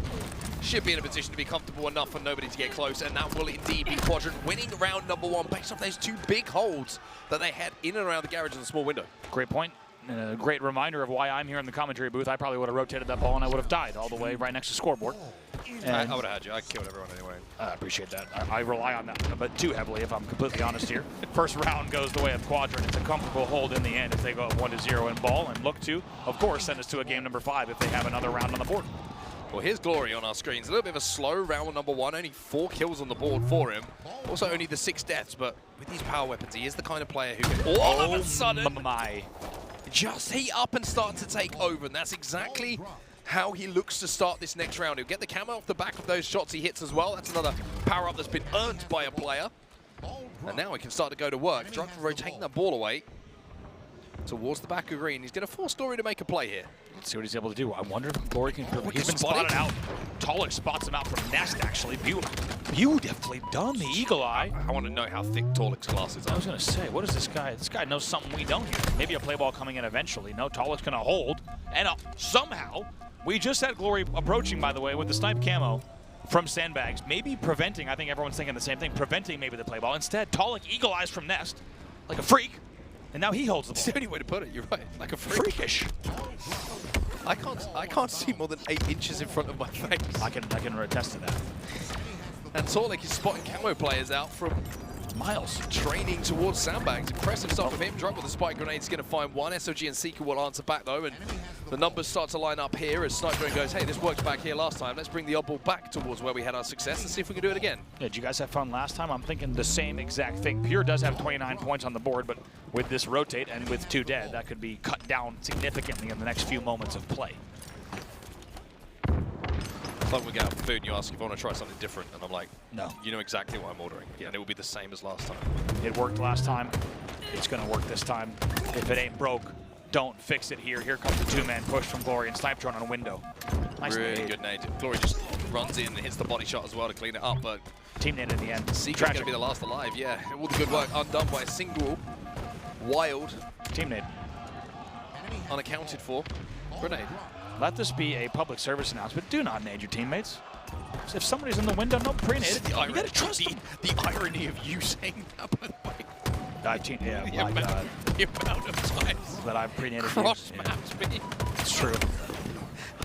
Should be in a position to be comfortable enough for nobody to get close, and that will indeed be Quadrant winning round number 1 based off those 2 big holds that they had in and around the garage in a small window. Great point. And a great reminder of why I'm here in the commentary booth. I probably would have rotated that ball and I would have died all the way right next to scoreboard. I would have had you. I killed everyone anyway. I appreciate that. I rely on that, but too heavily, if I'm completely honest here. First round goes the way of Quadrant. It's a comfortable hold in the end if they go up 1-0 in ball and look to, of course, send us to a game number 5 if they have another round on the board. Well, here's Glory on our screens. A little bit of a slow round number 1. Only 4 kills on the board for him. Also only the 6 deaths, but with these power weapons, he is the kind of player who can all of a sudden just heat up and start to take over. And that's exactly how he looks to start this next round. He'll get the camo off the back of those shots he hits as well. That's another power-up that's been earned by a player. And now he can start to go to work. Druk rotating that ball away towards the back of green. He's going to force Glory to make a play here. Let's see what he's able to do. I wonder if Glory can... He's been spotted out. Taulek spots him out from Nest, actually. Beautifully done, the eagle eye. I want to know how thick Taulek's glasses are. I was going to say, what is this guy? This guy knows something we don't here. Maybe a play ball coming in eventually. No, Taulek's going to hold. And somehow, we just had Glory approaching, by the way, with the snipe camo from sandbags. Maybe preventing, I think everyone's thinking the same thing, preventing maybe the play ball. Instead, Taulek eagle eyes from Nest like a freak. And now he holds the ball. That's the only way to put it. You're right. Like a freak. Freakish. I can't see more than 8 inches in front of my face. I can attest to that. And Taulek is spotting camo players out from miles. Training towards sandbags. Impressive stuff from him. Druk with the spike grenade is going to find 1. SOG and Sica will answer back though, and the numbers start to line up here as Snipedrone goes, hey, this worked back here last time. Let's bring the oddball back towards where we had our success and see if we can do it again. Yeah, did you guys have fun last time? I'm thinking the same exact thing. Pure does have 29 points on the board, but with this rotate and with 2 dead, that could be cut down significantly in the next few moments of play. It's like we get out for food and you ask if I want to try something different, and I'm like, no. You know exactly what I'm ordering, and it will be the same as last time. It worked last time. It's going to work this time. If it ain't broke, don't fix it here. Here comes the 2-man push from Glory and Snipedrone on a window. Nice really nade. Good nade. Glory just runs in and hits the body shot as well to clean it up, but team nade in the end. Sica's going to be the last alive, yeah. All the good work undone by a single wild team nade. Unaccounted for grenade. Let this be a public service announcement. Do not nade your teammates. If somebody's in the window, don't pre-nade it. You gotta trust them. The irony of you saying that, by the way. Yeah, my God. The amount of times that I've pre-naded cross-mapped me. It's true.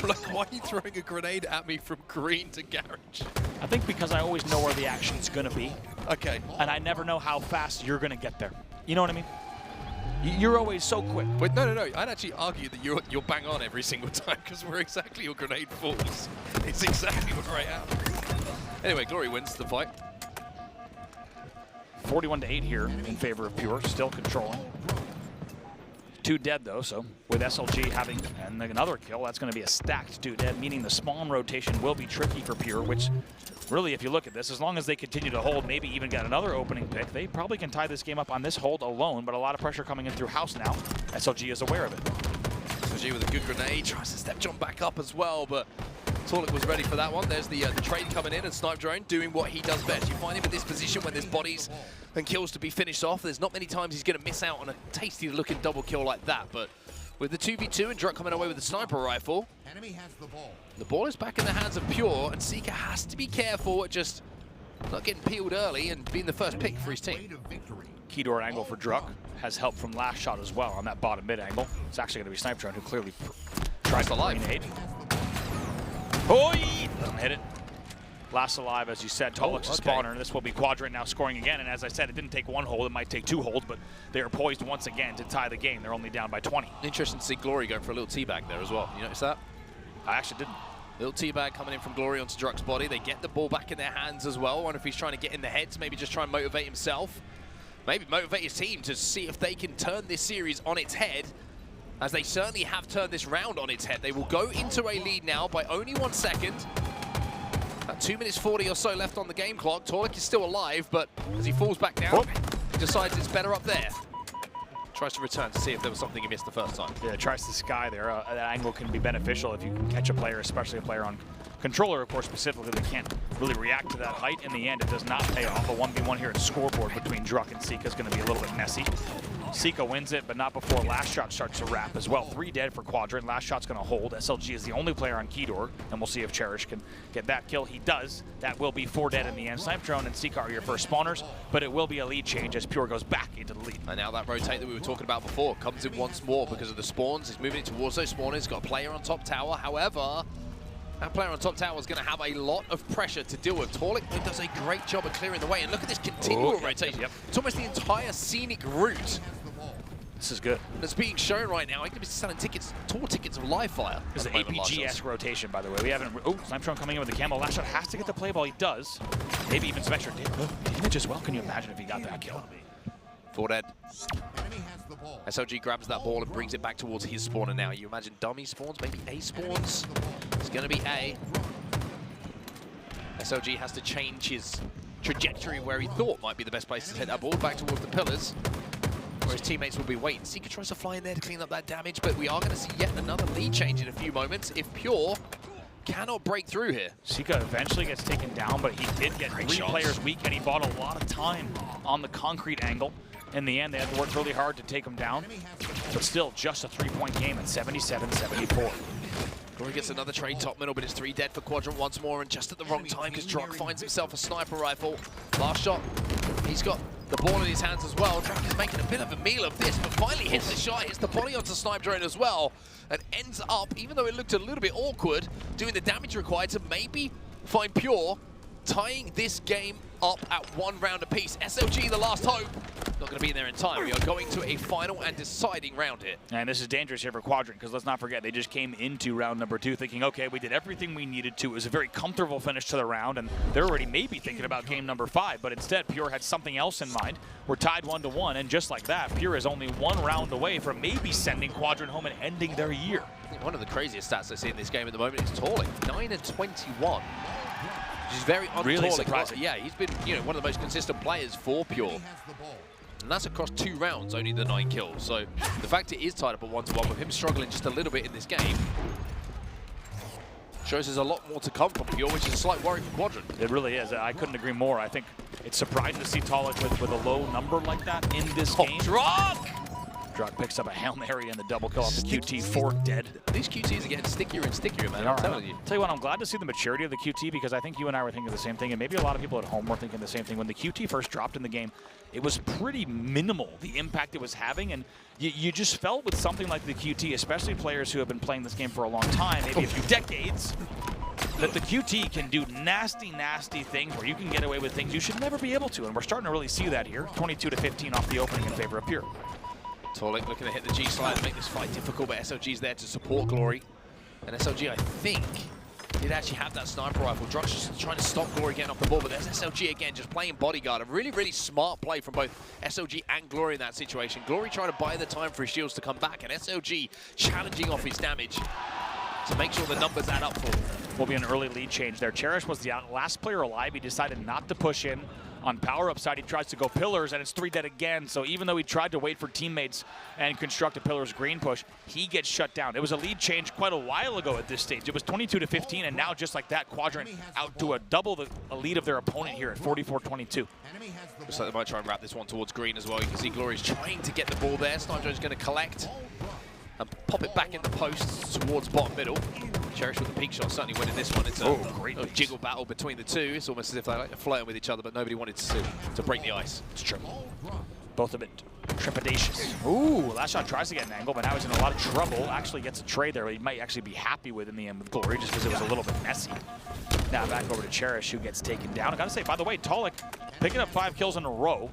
I'm like, why are you throwing a grenade at me from green to garage? I think because I always know where the action's gonna be. Okay. And I never know how fast you're gonna get there. You know what I mean? You're always so quick. But no. I'd actually argue that you're bang on every single time because we're exactly your grenade falls. It's exactly where I am. Anyway, Glory wins the fight. 41-8 here in favor of Pure, still controlling. 2 dead though, so with SLG having another kill, that's going to be a stacked 2 dead, meaning the spawn rotation will be tricky for Pure, which really, if you look at this, as long as they continue to hold, maybe even get another opening pick, they probably can tie this game up on this hold alone, but a lot of pressure coming in through house now. SLG is aware of it. SLG with a good grenade, tries to step jump back up as well, but Taulek was ready for that one. There's the trade coming in, and Snipedrone doing what he does best. You find him in this position when there's bodies and kills to be finished off. There's not many times he's going to miss out on a tasty-looking double kill like that, but with the 2v2 and Druk coming away with the sniper rifle, Enemy has the ball. the ball is back in the hands of Pure, and Sica has to be careful at just not getting peeled early and being the first pick for his team. Way to victory. Key door angle for Druk has help from LastShot as well on that bottom mid angle. It's actually going to be Snipedrone who clearly tries to grenade. Oh, doesn't hit it. Last alive, as you said, Taulek's a spawner, and this will be Quadrant now scoring again. And as I said, it didn't take 1 hold, it might take 2 holds, but they are poised once again to tie the game. They're only down by 20. Interesting to see Glory going for a little teabag there as well. You notice that? I actually didn't. Little teabag coming in from Glory onto Druk's body. They get the ball back in their hands as well. I wonder if he's trying to get in the heads, maybe just try and motivate himself. Maybe motivate his team to see if they can turn this series on its head, as they certainly have turned this round on its head. They will go into a lead now by only 1 second. About 2 minutes 40 or so left on the game clock. Taulek is still alive, but as he falls back down, he decides it's better up there. Tries to return to see if there was something he missed the first time. Yeah, tries to sky there. That angle can be beneficial if you can catch a player, especially a player on controller, of course, specifically. They can't really react to that height. In the end, it does not pay off. A 1v1 here at scoreboard between Druk and Sica is going to be a little bit messy. Sica wins it, but not before LastShot starts to wrap as well. 3 dead for Quadrant. LastShot's going to hold. SLG is the only player on key door, and we'll see if Cherished can get that kill. He does. That will be 4 dead in the end. Snipedrone and Sica are your first spawners, but it will be a lead change as Pure goes back into the lead. And now that rotate that we were talking about before comes in once more because of the spawns. He's moving towards those spawners. He's got a player on top tower. However, that player on top tower is going to have a lot of pressure to deal with. Taulek does a great job of clearing the way. And look at this continual rotation. It's almost the entire scenic route. This is good. That's being shown right now. I'm going to be selling tickets, tour tickets of live fire. This is an APG-esque rotation, by the way. We haven't. Oh, Snipedrone coming in with the camo. LastShot has to get the play ball. He does. Maybe even some extra damage as well. Can you imagine if he got that kill? 4 dead. Enemy has the ball. SLG grabs that ball and brings it back towards his spawner now. You imagine dummy spawns, maybe A spawns. It's going to be A. SLG has to change his trajectory where he thought might be the best place to hit that ball, back towards the pillars, where his teammates will be waiting. Sica tries to fly in there to clean up that damage, but we are going to see yet another lead change in a few moments if Pure cannot break through here. Sica eventually gets taken down, but he did get 3 players weak, and he bought a lot of time on the concrete angle. In the end, they had to work really hard to take him down, but still just a 3-point game at 77-74. Glory gets another trade top middle, but it's 3 dead for Quadrant once more, and just at the wrong time because Druk finds himself a sniper rifle. LastShot, he's got the ball in his hands as well. Druk is making a bit of a meal of this, but finally hits the shot, hits the body onto Snipedrone as well, and ends up, even though it looked a little bit awkward, doing the damage required to maybe find Pure, tying this game up at 1 round apiece. SLG, the last hope, not going to be in there in time. We are going to a final and deciding round here. And this is dangerous here for Quadrant, because let's not forget, they just came into round number 2 thinking, okay, we did everything we needed to. It was a very comfortable finish to the round, and they're already maybe thinking about game number 5, but instead, Pure had something else in mind. We're tied 1-1, and just like that, Pure is only 1 round away from maybe sending Quadrant home and ending their year. I think one of the craziest stats I see in this game at the moment is Taulek, 9-21. Which is very really surprising. Yeah, he's been one of the most consistent players for Pure. And that's across 2 rounds, only the 9 kills. So the fact it is tied up at 1-1 with him struggling just a little bit in this game shows there's a lot more to come from Pure, which is a slight worry for Quadrant. It really is. I couldn't agree more. I think it's surprising to see Taulek with a low number like that in this game. Druk picks up a Hail Mary and the double kill off the QT, 4 dead. These QTs are getting stickier and stickier, man. I'm telling you. Tell you what, I'm glad to see the maturity of the QT, because I think you and I were thinking the same thing, and maybe a lot of people at home were thinking the same thing. When the QT first dropped in the game, it was pretty minimal, the impact it was having, and you just felt with something like the QT, especially players who have been playing this game for a long time, maybe a few decades, that the QT can do nasty, nasty things where you can get away with things you should never be able to, and we're starting to really see that here. 22-15 off the opening in favor of Pure. Taulek looking to hit the G slide and make this fight difficult, but SLG's there to support Glory. And SLG, I think, did actually have that sniper rifle. Druk's just trying to stop Glory getting off the ball, but there's SLG again, just playing bodyguard. A really, really smart play from both SLG and Glory in that situation. Glory trying to buy the time for his shields to come back, and SLG challenging off his damage to make sure the numbers add up for him. Will be an early lead change there. Cherished was the last player alive. He decided not to push in. On power-up side, he tries to go pillars, and it's 3 dead again. So even though he tried to wait for teammates and construct a pillars green push, he gets shut down. It was a lead change quite a while ago at this stage. It was 22-15, and now just like that, Quadrant out to double a lead of their opponent here at 44-22. Looks like they might try and wrap this one towards green as well. You can see Glory's trying to get the ball there. Snipedrone's going to collect and pop it back in the posts towards bottom middle. Cherished with the peak shot, certainly winning this one. It's a jiggle battle between the two. It's almost as if they like flirting with each other, but nobody wanted to break the ice. It's true. Both of it trepidatious. Ooh, LastShot tries to get an angle, but now he's in a lot of trouble. Actually gets a trade there, he might actually be happy with in the end with Glory, just because it was a little bit messy. Now back over to Cherished, who gets taken down. I gotta say, by the way, Taulek picking up 5 kills in a row.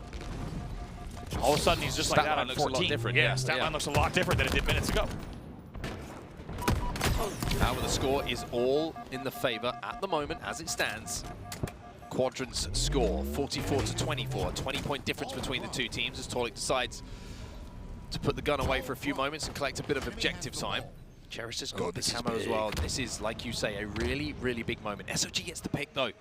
All of a sudden, he's just like that on 14. Looks a lot different. Yeah, stat line looks a lot different than it did minutes ago. However, the score is all in the favor at the moment as it stands. Quadrant's score, 44-24, 20-point difference between the two teams as Taulek decides to put the gun away for a few moments and collect a bit of objective time. Cherished has got the camo as well. This is, like you say, a really, really big moment. SOG gets the pick, though,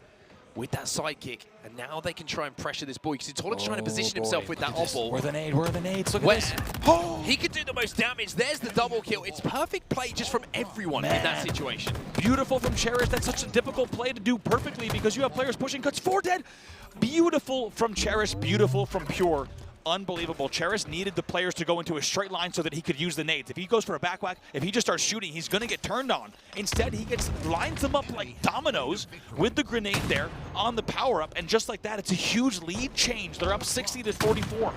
with that sidekick, and now they can try and pressure this boy because Taulek's trying to position himself with that off-ball. Where are the nades? Look at this. Oh, he could do the most damage. There's the double kill. It's perfect play just from everyone in that situation. Beautiful from Cherished. That's such a difficult play to do perfectly because you have players pushing cuts. 4 dead. Beautiful from Cherished. Beautiful from Pure. Unbelievable. Cherished needed the players to go into a straight line so that he could use the nades. If he goes for a back whack, if he just starts shooting, he's going to get turned on. Instead, he lines them up like dominoes with the grenade there on the power-up, and just like that, it's a huge lead change. They're up 60-44.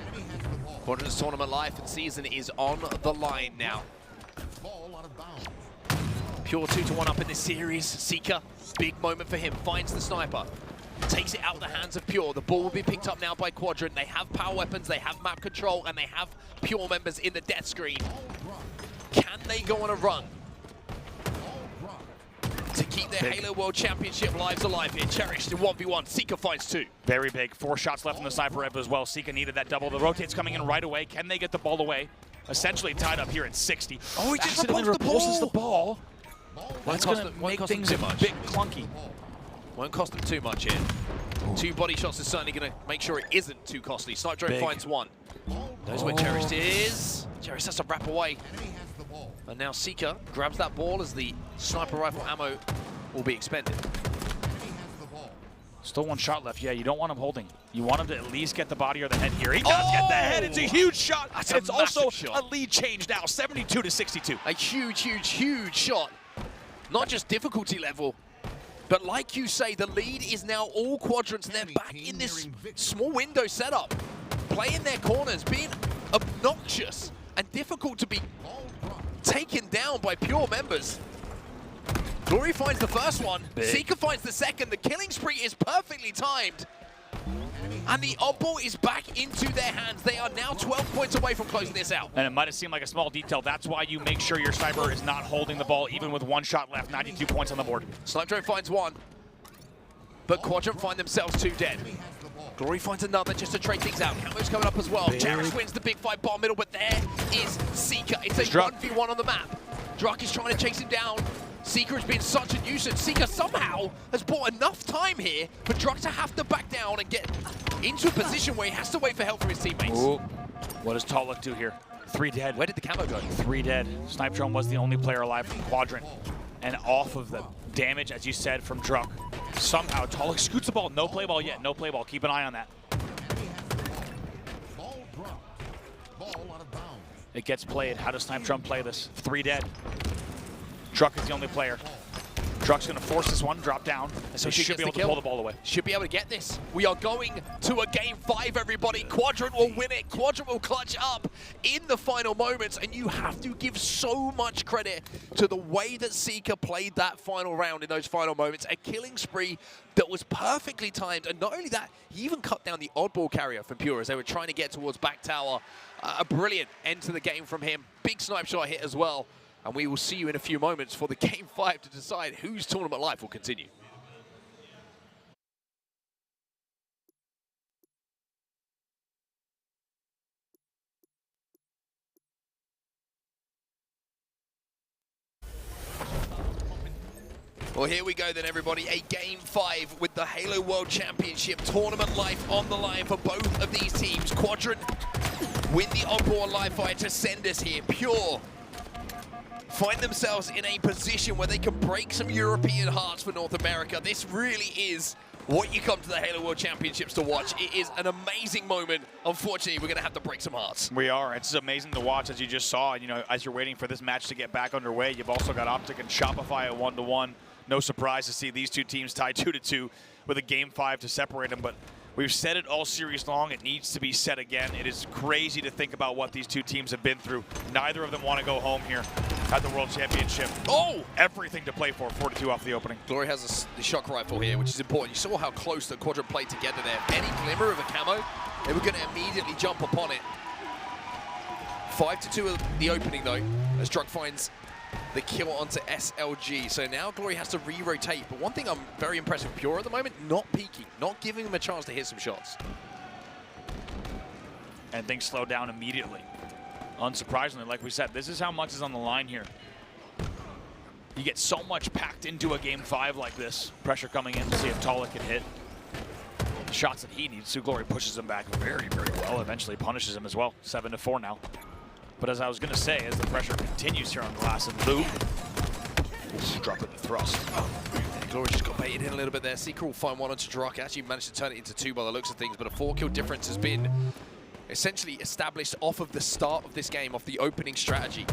Quadrant's tournament life and season is on the line now. Pure 2-1 up in this series. Sica, big moment for him, finds the sniper. Takes it out of the hands of Pure. The ball will be picked up now by Quadrant. They have power weapons, they have map control, and they have Pure members in the death screen. Can they go on a run to keep their Halo World Championship lives alive here? Cherished in 1v1. Sica finds 2. Very big. 4 shots left in the sniper rifle as well. Sica needed that double. The rotate's coming in right away. Can they get the ball away? Essentially tied up here at 60. Oh, he just accidentally repulses the ball. That's going to make things a bit clunky. Won't cost them too much here. 2 body shots is certainly going to make sure it isn't too costly. Snipedrone finds 1. Knows where Cherished is. Cherished has to wrap away. And now Sica grabs that ball as the sniper rifle ammo will be expended. Still 1 shot left. Yeah, you don't want him holding. You want him to at least get the body or the head here. He does get the head. It's a huge shot. It's also a lead change now, 72-62. A huge, huge, huge shot. Not just difficulty level, but like you say, the lead is now all Quadrants, and they're back in this small window setup, playing their corners, being obnoxious and difficult to be taken down by Pure members. Glory finds the first one, Sica finds the second. The killing spree is perfectly timed, and the oddball is back into their hands. They are now 12 points away from closing this out. And it might have seemed like a small detail. That's why you make sure your sniper is not holding the ball, even with 1 shot left. 92 points on the board. Snipedrone finds 1, but Quadrant find themselves 2 dead. Glory finds another just to trade things out. Camo's coming up as well. Cherished wins the big fight bottom middle, but there is Sica. It's a 1v1 on the map. Druk is trying to chase him down. Sica has been such a nuisance. Sica somehow has bought enough time here for Druk to have to back down and get into a position where he has to wait for help from his teammates. Ooh. What does Taulek do here? 3 dead. Where did the camo go? 3 dead. Snipedrone was the only player alive from Quadrant. And off of the damage, as you said, from Druk, somehow Taulek scoots the ball. No play ball yet. No play ball. Keep an eye on that. It gets played. How does Snipedrone play this? 3 dead. Druk is the only player. Druk's going to force this one, drop down, so he should be able to pull the ball away. Should be able to get this. We are going to a game 5, everybody. Quadrant will win it. Quadrant will clutch up in the final moments, and you have to give so much credit to the way that Sica played that final round in those final moments. A killing spree that was perfectly timed, and not only that, he even cut down the oddball carrier from Pure as they were trying to get towards back tower. A brilliant end to the game from him. Big snipe shot hit as well. And we will see you in a few moments for the Game 5 to decide whose tournament life will continue. Well, here we go then, everybody. A Game 5 with the Halo World Championship tournament life on the line for both of these teams. Quadrant win the onboard live fire to send us here. Pure find themselves in a position where they can break some European hearts for North America. This really is what you come to the Halo World Championships to watch. It is an amazing moment. Unfortunately, we're going to have to break some hearts. We are. It's amazing to watch, as you just saw. You know, as you're waiting for this match to get back underway, you've also got Optic and Shopify at 1-1. No surprise to see these two teams tied 2-2 with a Game 5 to separate them. But we've said it all series long. It needs to be said again. It is crazy to think about what these two teams have been through. Neither of them want to go home here at the World Championship. Oh, everything to play for. 4-2 off the opening. Glory has the shock rifle here, which is important. You saw how close the Quadrant played together there. Any glimmer of a camo, they were going to immediately jump upon it. 5-2 of the opening, though, as Druk finds the kill onto SLG. So now Glory has to re-rotate. But one thing I'm very impressed with Pure at the moment, not peeking, not giving him a chance to hit some shots. And things slow down immediately. Unsurprisingly, like we said, this is how much is on the line here. You get so much packed into a Game 5 like this. Pressure coming in to see if Taulek can hit the shots that he needs. Glory pushes him back very, very well. Eventually punishes him as well. 7-4 now. But as I was going to say, as the pressure continues here on Glass and Luke, drop it the thrust. Glory just got baited in a little bit there. Sica will find one onto Druk. Actually managed to turn it into 2 by the looks of things, but a 4-kill difference has been essentially established off of the start of this game, off the opening strategy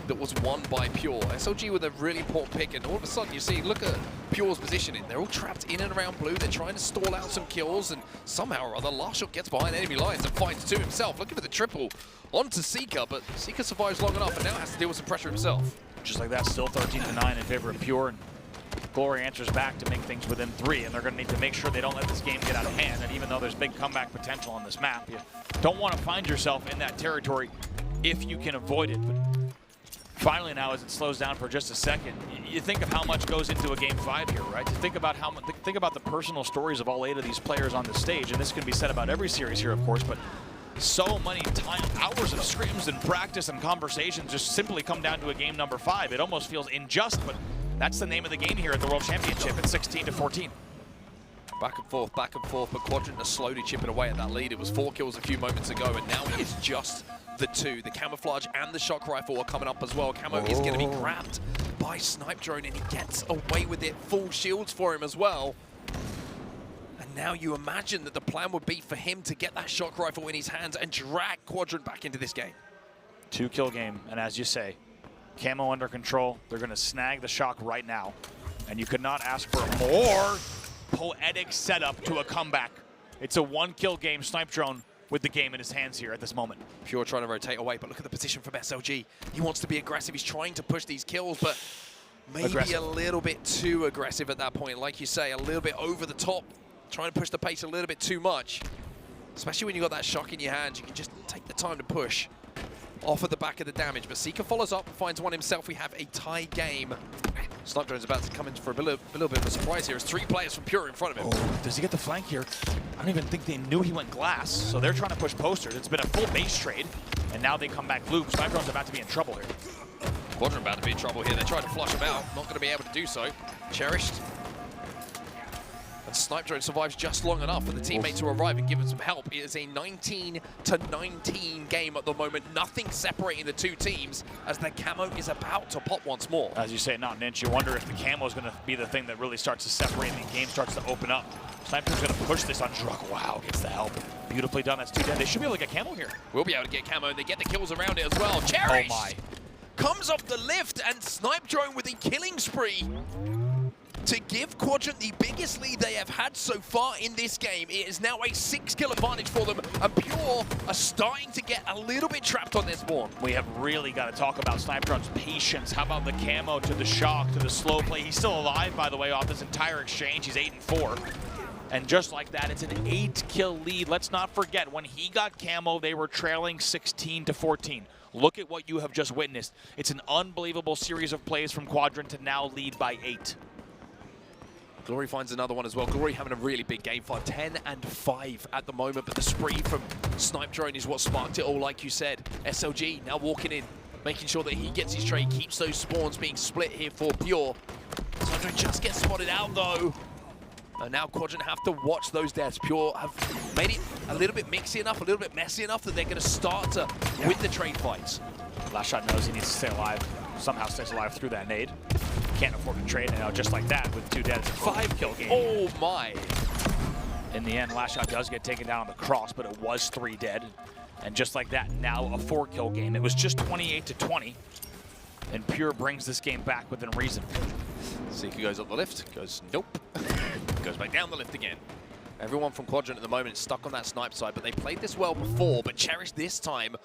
that was won by Pure. SLG with a really important pick, and all of a sudden you see, look at Pure's positioning. They're all trapped in and around blue. They're trying to stall out some kills, and somehow or other, LastShot gets behind enemy lines and finds 2 himself. Looking for the triple onto Sica, but Sica survives long enough and now has to deal with some pressure himself. Just like that, still 13-9 in favor of Pure, and Glory answers back to make things within 3, and they're going to need to make sure they don't let this game get out of hand. And even though there's big comeback potential on this map, you don't want to find yourself in that territory if you can avoid it. But finally now, as it slows down for just a second, you think of how much goes into a Game 5 here, right? You think about think about the personal stories of all 8 of these players on the stage, and this can be said about every series here, of course, but so many hours of scrims and practice and conversations just simply come down to a game number 5. It almost feels unjust, but that's the name of the game here at the World Championship. It's 16-14. Back and forth, but Quadrant is slowly chipping away at that lead. It was 4 kills a few moments ago, and now it's just the 2. The camouflage and the shock rifle are coming up as well. Camo is going to be grabbed by Snipedrone, and he gets away with it. Full shields for him as well. And now you imagine that the plan would be for him to get that shock rifle in his hands and drag Quadrant back into this game. 2-kill game, and as you say, camo under control. They're going to snag the shock right now, and you could not ask for a more poetic setup to a comeback. It's a 1-kill game. Snipedrone with the game in his hands here at this moment. Pure trying to rotate away, but look at the position from SLG. He wants to be aggressive. He's trying to push these kills, but maybe a little bit too aggressive at that point. Like you say, a little bit over the top, trying to push the pace a little bit too much. Especially when you've got that shock in your hands, you can just take the time to push off of the back of the damage. But Sica follows up, finds one himself. We have a tie game. Snipedrone's about to come in for a little bit of a surprise here. It's 3 players from Pure in front of him. Oh, does he get the flank here? I don't even think they knew he went glass, so they're trying to push posters. It's been a full base trade, and now they come back blue. Snipedrone's about to be in trouble here. Quadrant about to be in trouble here. They tried to flush him out, not going to be able to do so. Cherished. And Snipedrone survives just long enough for the teammate to arrive and give him some help. It is a 19-19 game at the moment. Nothing separating the 2 teams as the camo is about to pop once more. As you say, not an inch. You wonder if the camo is going to be the thing that really starts to separate and the game starts to open up. Snipedrone's going to push this on Druk. Wow, gets the help. Beautifully done. That's 2 dead. They should be able to get camo here. We'll be able to get camo, and they get the kills around it as well. Cherished! Oh my. Comes off the lift, and Snipedrone with a killing spree to give Quadrant the biggest lead they have had so far in this game. It is now a 6-kill advantage for them, and Pure are starting to get a little bit trapped on their spawn. We have really got to talk about Snipedrone's patience. How about the camo to the shock, to the slow play? He's still alive, by the way, off this entire exchange. He's 8-4. And just like that, it's an 8-kill lead. Let's not forget, when he got camo, they were trailing 16-14. Look at what you have just witnessed. It's an unbelievable series of plays from Quadrant to now lead by 8. Glory finds another one as well. Glory having a really big game fight, 10-5 at the moment, but the spree from Snipedrone is what sparked it all, like you said. SLG now walking in, making sure that he gets his trade, keeps those spawns being split here for Pure. Snipedrone just gets spotted out though. And now Quadrant have to watch those deaths. Pure have made it a little bit mixy enough, a little bit messy enough that they're going to start to win the trade fights. LastShot knows he needs to stay alive, somehow stays alive through that nade. Can't afford to trade, and now just like that, with 2 dead, it's a 5-kill game. Oh my. In the end, LastShot does get taken down on the cross, but it was 3 dead. And just like that, now a 4-kill game. It was just 28-20, and Pure brings this game back within reason. Sica goes up the lift, goes nope, goes back down the lift again. Everyone from Quadrant at the moment is stuck on that snipe side, but they played this well before, but Cherished this time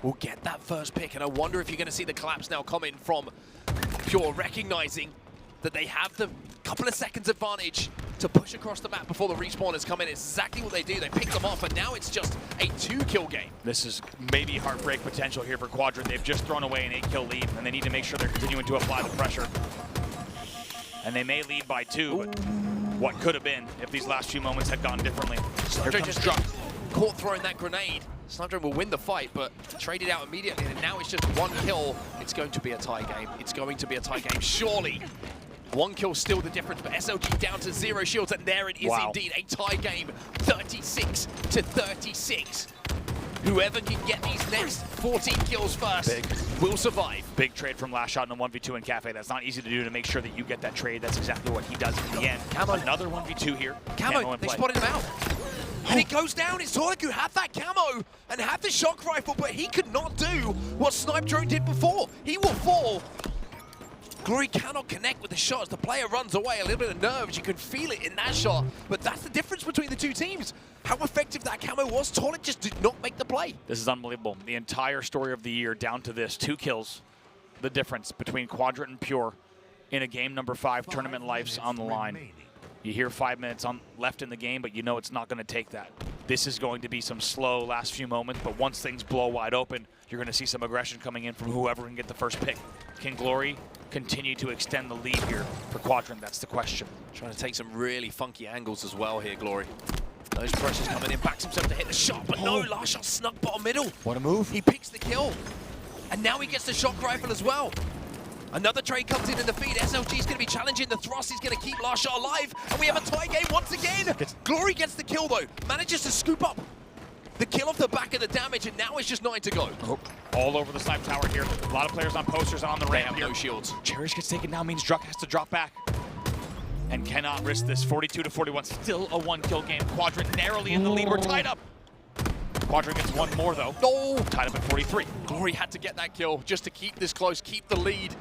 will get that first pick, and I wonder if you're going to see the collapse now coming from Pure, recognizing that they have the couple of seconds advantage to push across the map before the respawners come in. It's exactly what they do. They pick them off, and now it's just a 2-kill game. This is maybe heartbreak potential here for Quadrant. They've just thrown away an 8-kill lead, and they need to make sure they're continuing to apply the pressure. And they may lead by 2, but what could have been if these last few moments had gone differently. Snipedrone just Druk caught throwing that grenade. Snipedrone will win the fight, but traded out immediately, and now it's just 1 kill. It's going to be a tie game. It's going to be a tie game, surely. 1 kill still the difference, but SLG down to 0 shields, and there it is indeed, a tie game, 36-36. Whoever can get these next 14 kills first will survive. Big trade from LastShot in a 1v2 in Cafe. That's not easy to do, to make sure that you get that trade. That's exactly what he does in the end. Camo. Another 1v2 here. Camo, they spotted him out. And it goes down. It's Taulek who had that camo and had the shock rifle, but he could not do what Snipedrone did before. He will fall. Glory cannot connect with the shots. The player runs away, a little bit of nerves. You can feel it in that shot, but that's the difference between the two teams. How effective that camo was, Taulek just did not make the play. This is unbelievable. The entire story of the year down to this. 2 kills. The difference between Quadrant and Pure in a game number 5, tournament lives on the line. You hear 5 minutes left in the game, but you know it's not going to take that. This is going to be some slow last few moments, but once things blow wide open, you're going to see some aggression coming in from whoever can get the first pick. Can Glory continue to extend the lead here for Quadrant? That's the question. Trying to take some really funky angles as well here, Glory. Those pressures coming in, backs himself to hit the shot, but no, LastShot snuck bottom middle. What a move. He picks the kill, and now he gets the shock rifle as well. Another trade comes in the feed. SLG is going to be challenging the thrust. He's going to keep LastShot alive, and we have a tie game once again. Glory gets the kill though, manages to scoop up the kill off the back of the damage, and now it's just 9 to go. All over the snipe tower here. A lot of players on posters on the ramp here. No shields. Cherished gets taken now, means Druk has to drop back. And cannot risk this. 42-41, still a 1-kill game. Quadrant narrowly in the lead. We're tied up. Quadrant gets 1 more though. No! Tied up at 43. Glory had to get that kill just to keep this close, keep the lead.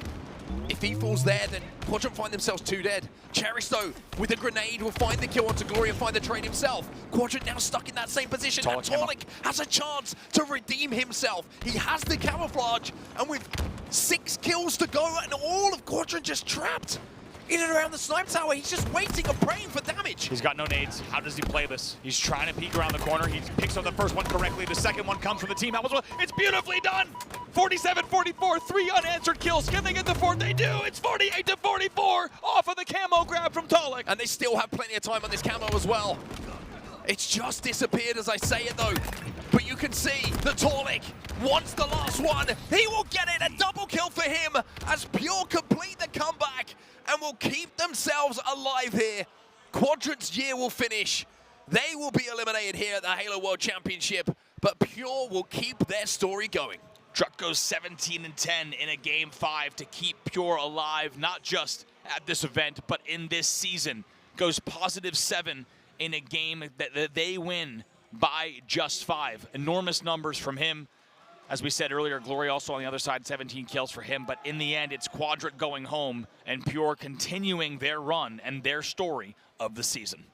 If he falls there, then Quadrant find themselves 2 dead. Cherished, though, with a grenade, will find the kill onto Glory and find the trade himself. Quadrant now stuck in that same position, and Taulek has a chance to redeem himself. He has the camouflage, and with 6 kills to go, and all of Quadrant just trapped in and around the snipe tower. He's just waiting and praying for damage. He's got no nades. How does he play this? He's trying to peek around the corner. He picks up the first one correctly. The second one comes from the team. It's beautifully done. 47-44, 3 unanswered kills. Can they get the 4th? They do. It's 48-44 off of the camo grab from Taulek. And they still have plenty of time on this camo as well. It's just disappeared as I say it though. But you can see that Taulek wants the last one. He will get it. A double kill for him as Pure complete the comeback and will keep themselves alive here. Quadrant's year will finish. They will be eliminated here at the Halo World Championship, but Pure will keep their story going. Druk goes 17-10 in a game 5 to keep Pure alive, not just at this event, but in this season. Goes +7 in a game that they win by just 5. Enormous numbers from him. As we said earlier, Glory also on the other side, 17 kills for him. But in the end, it's Quadrant going home and Pure continuing their run and their story of the season.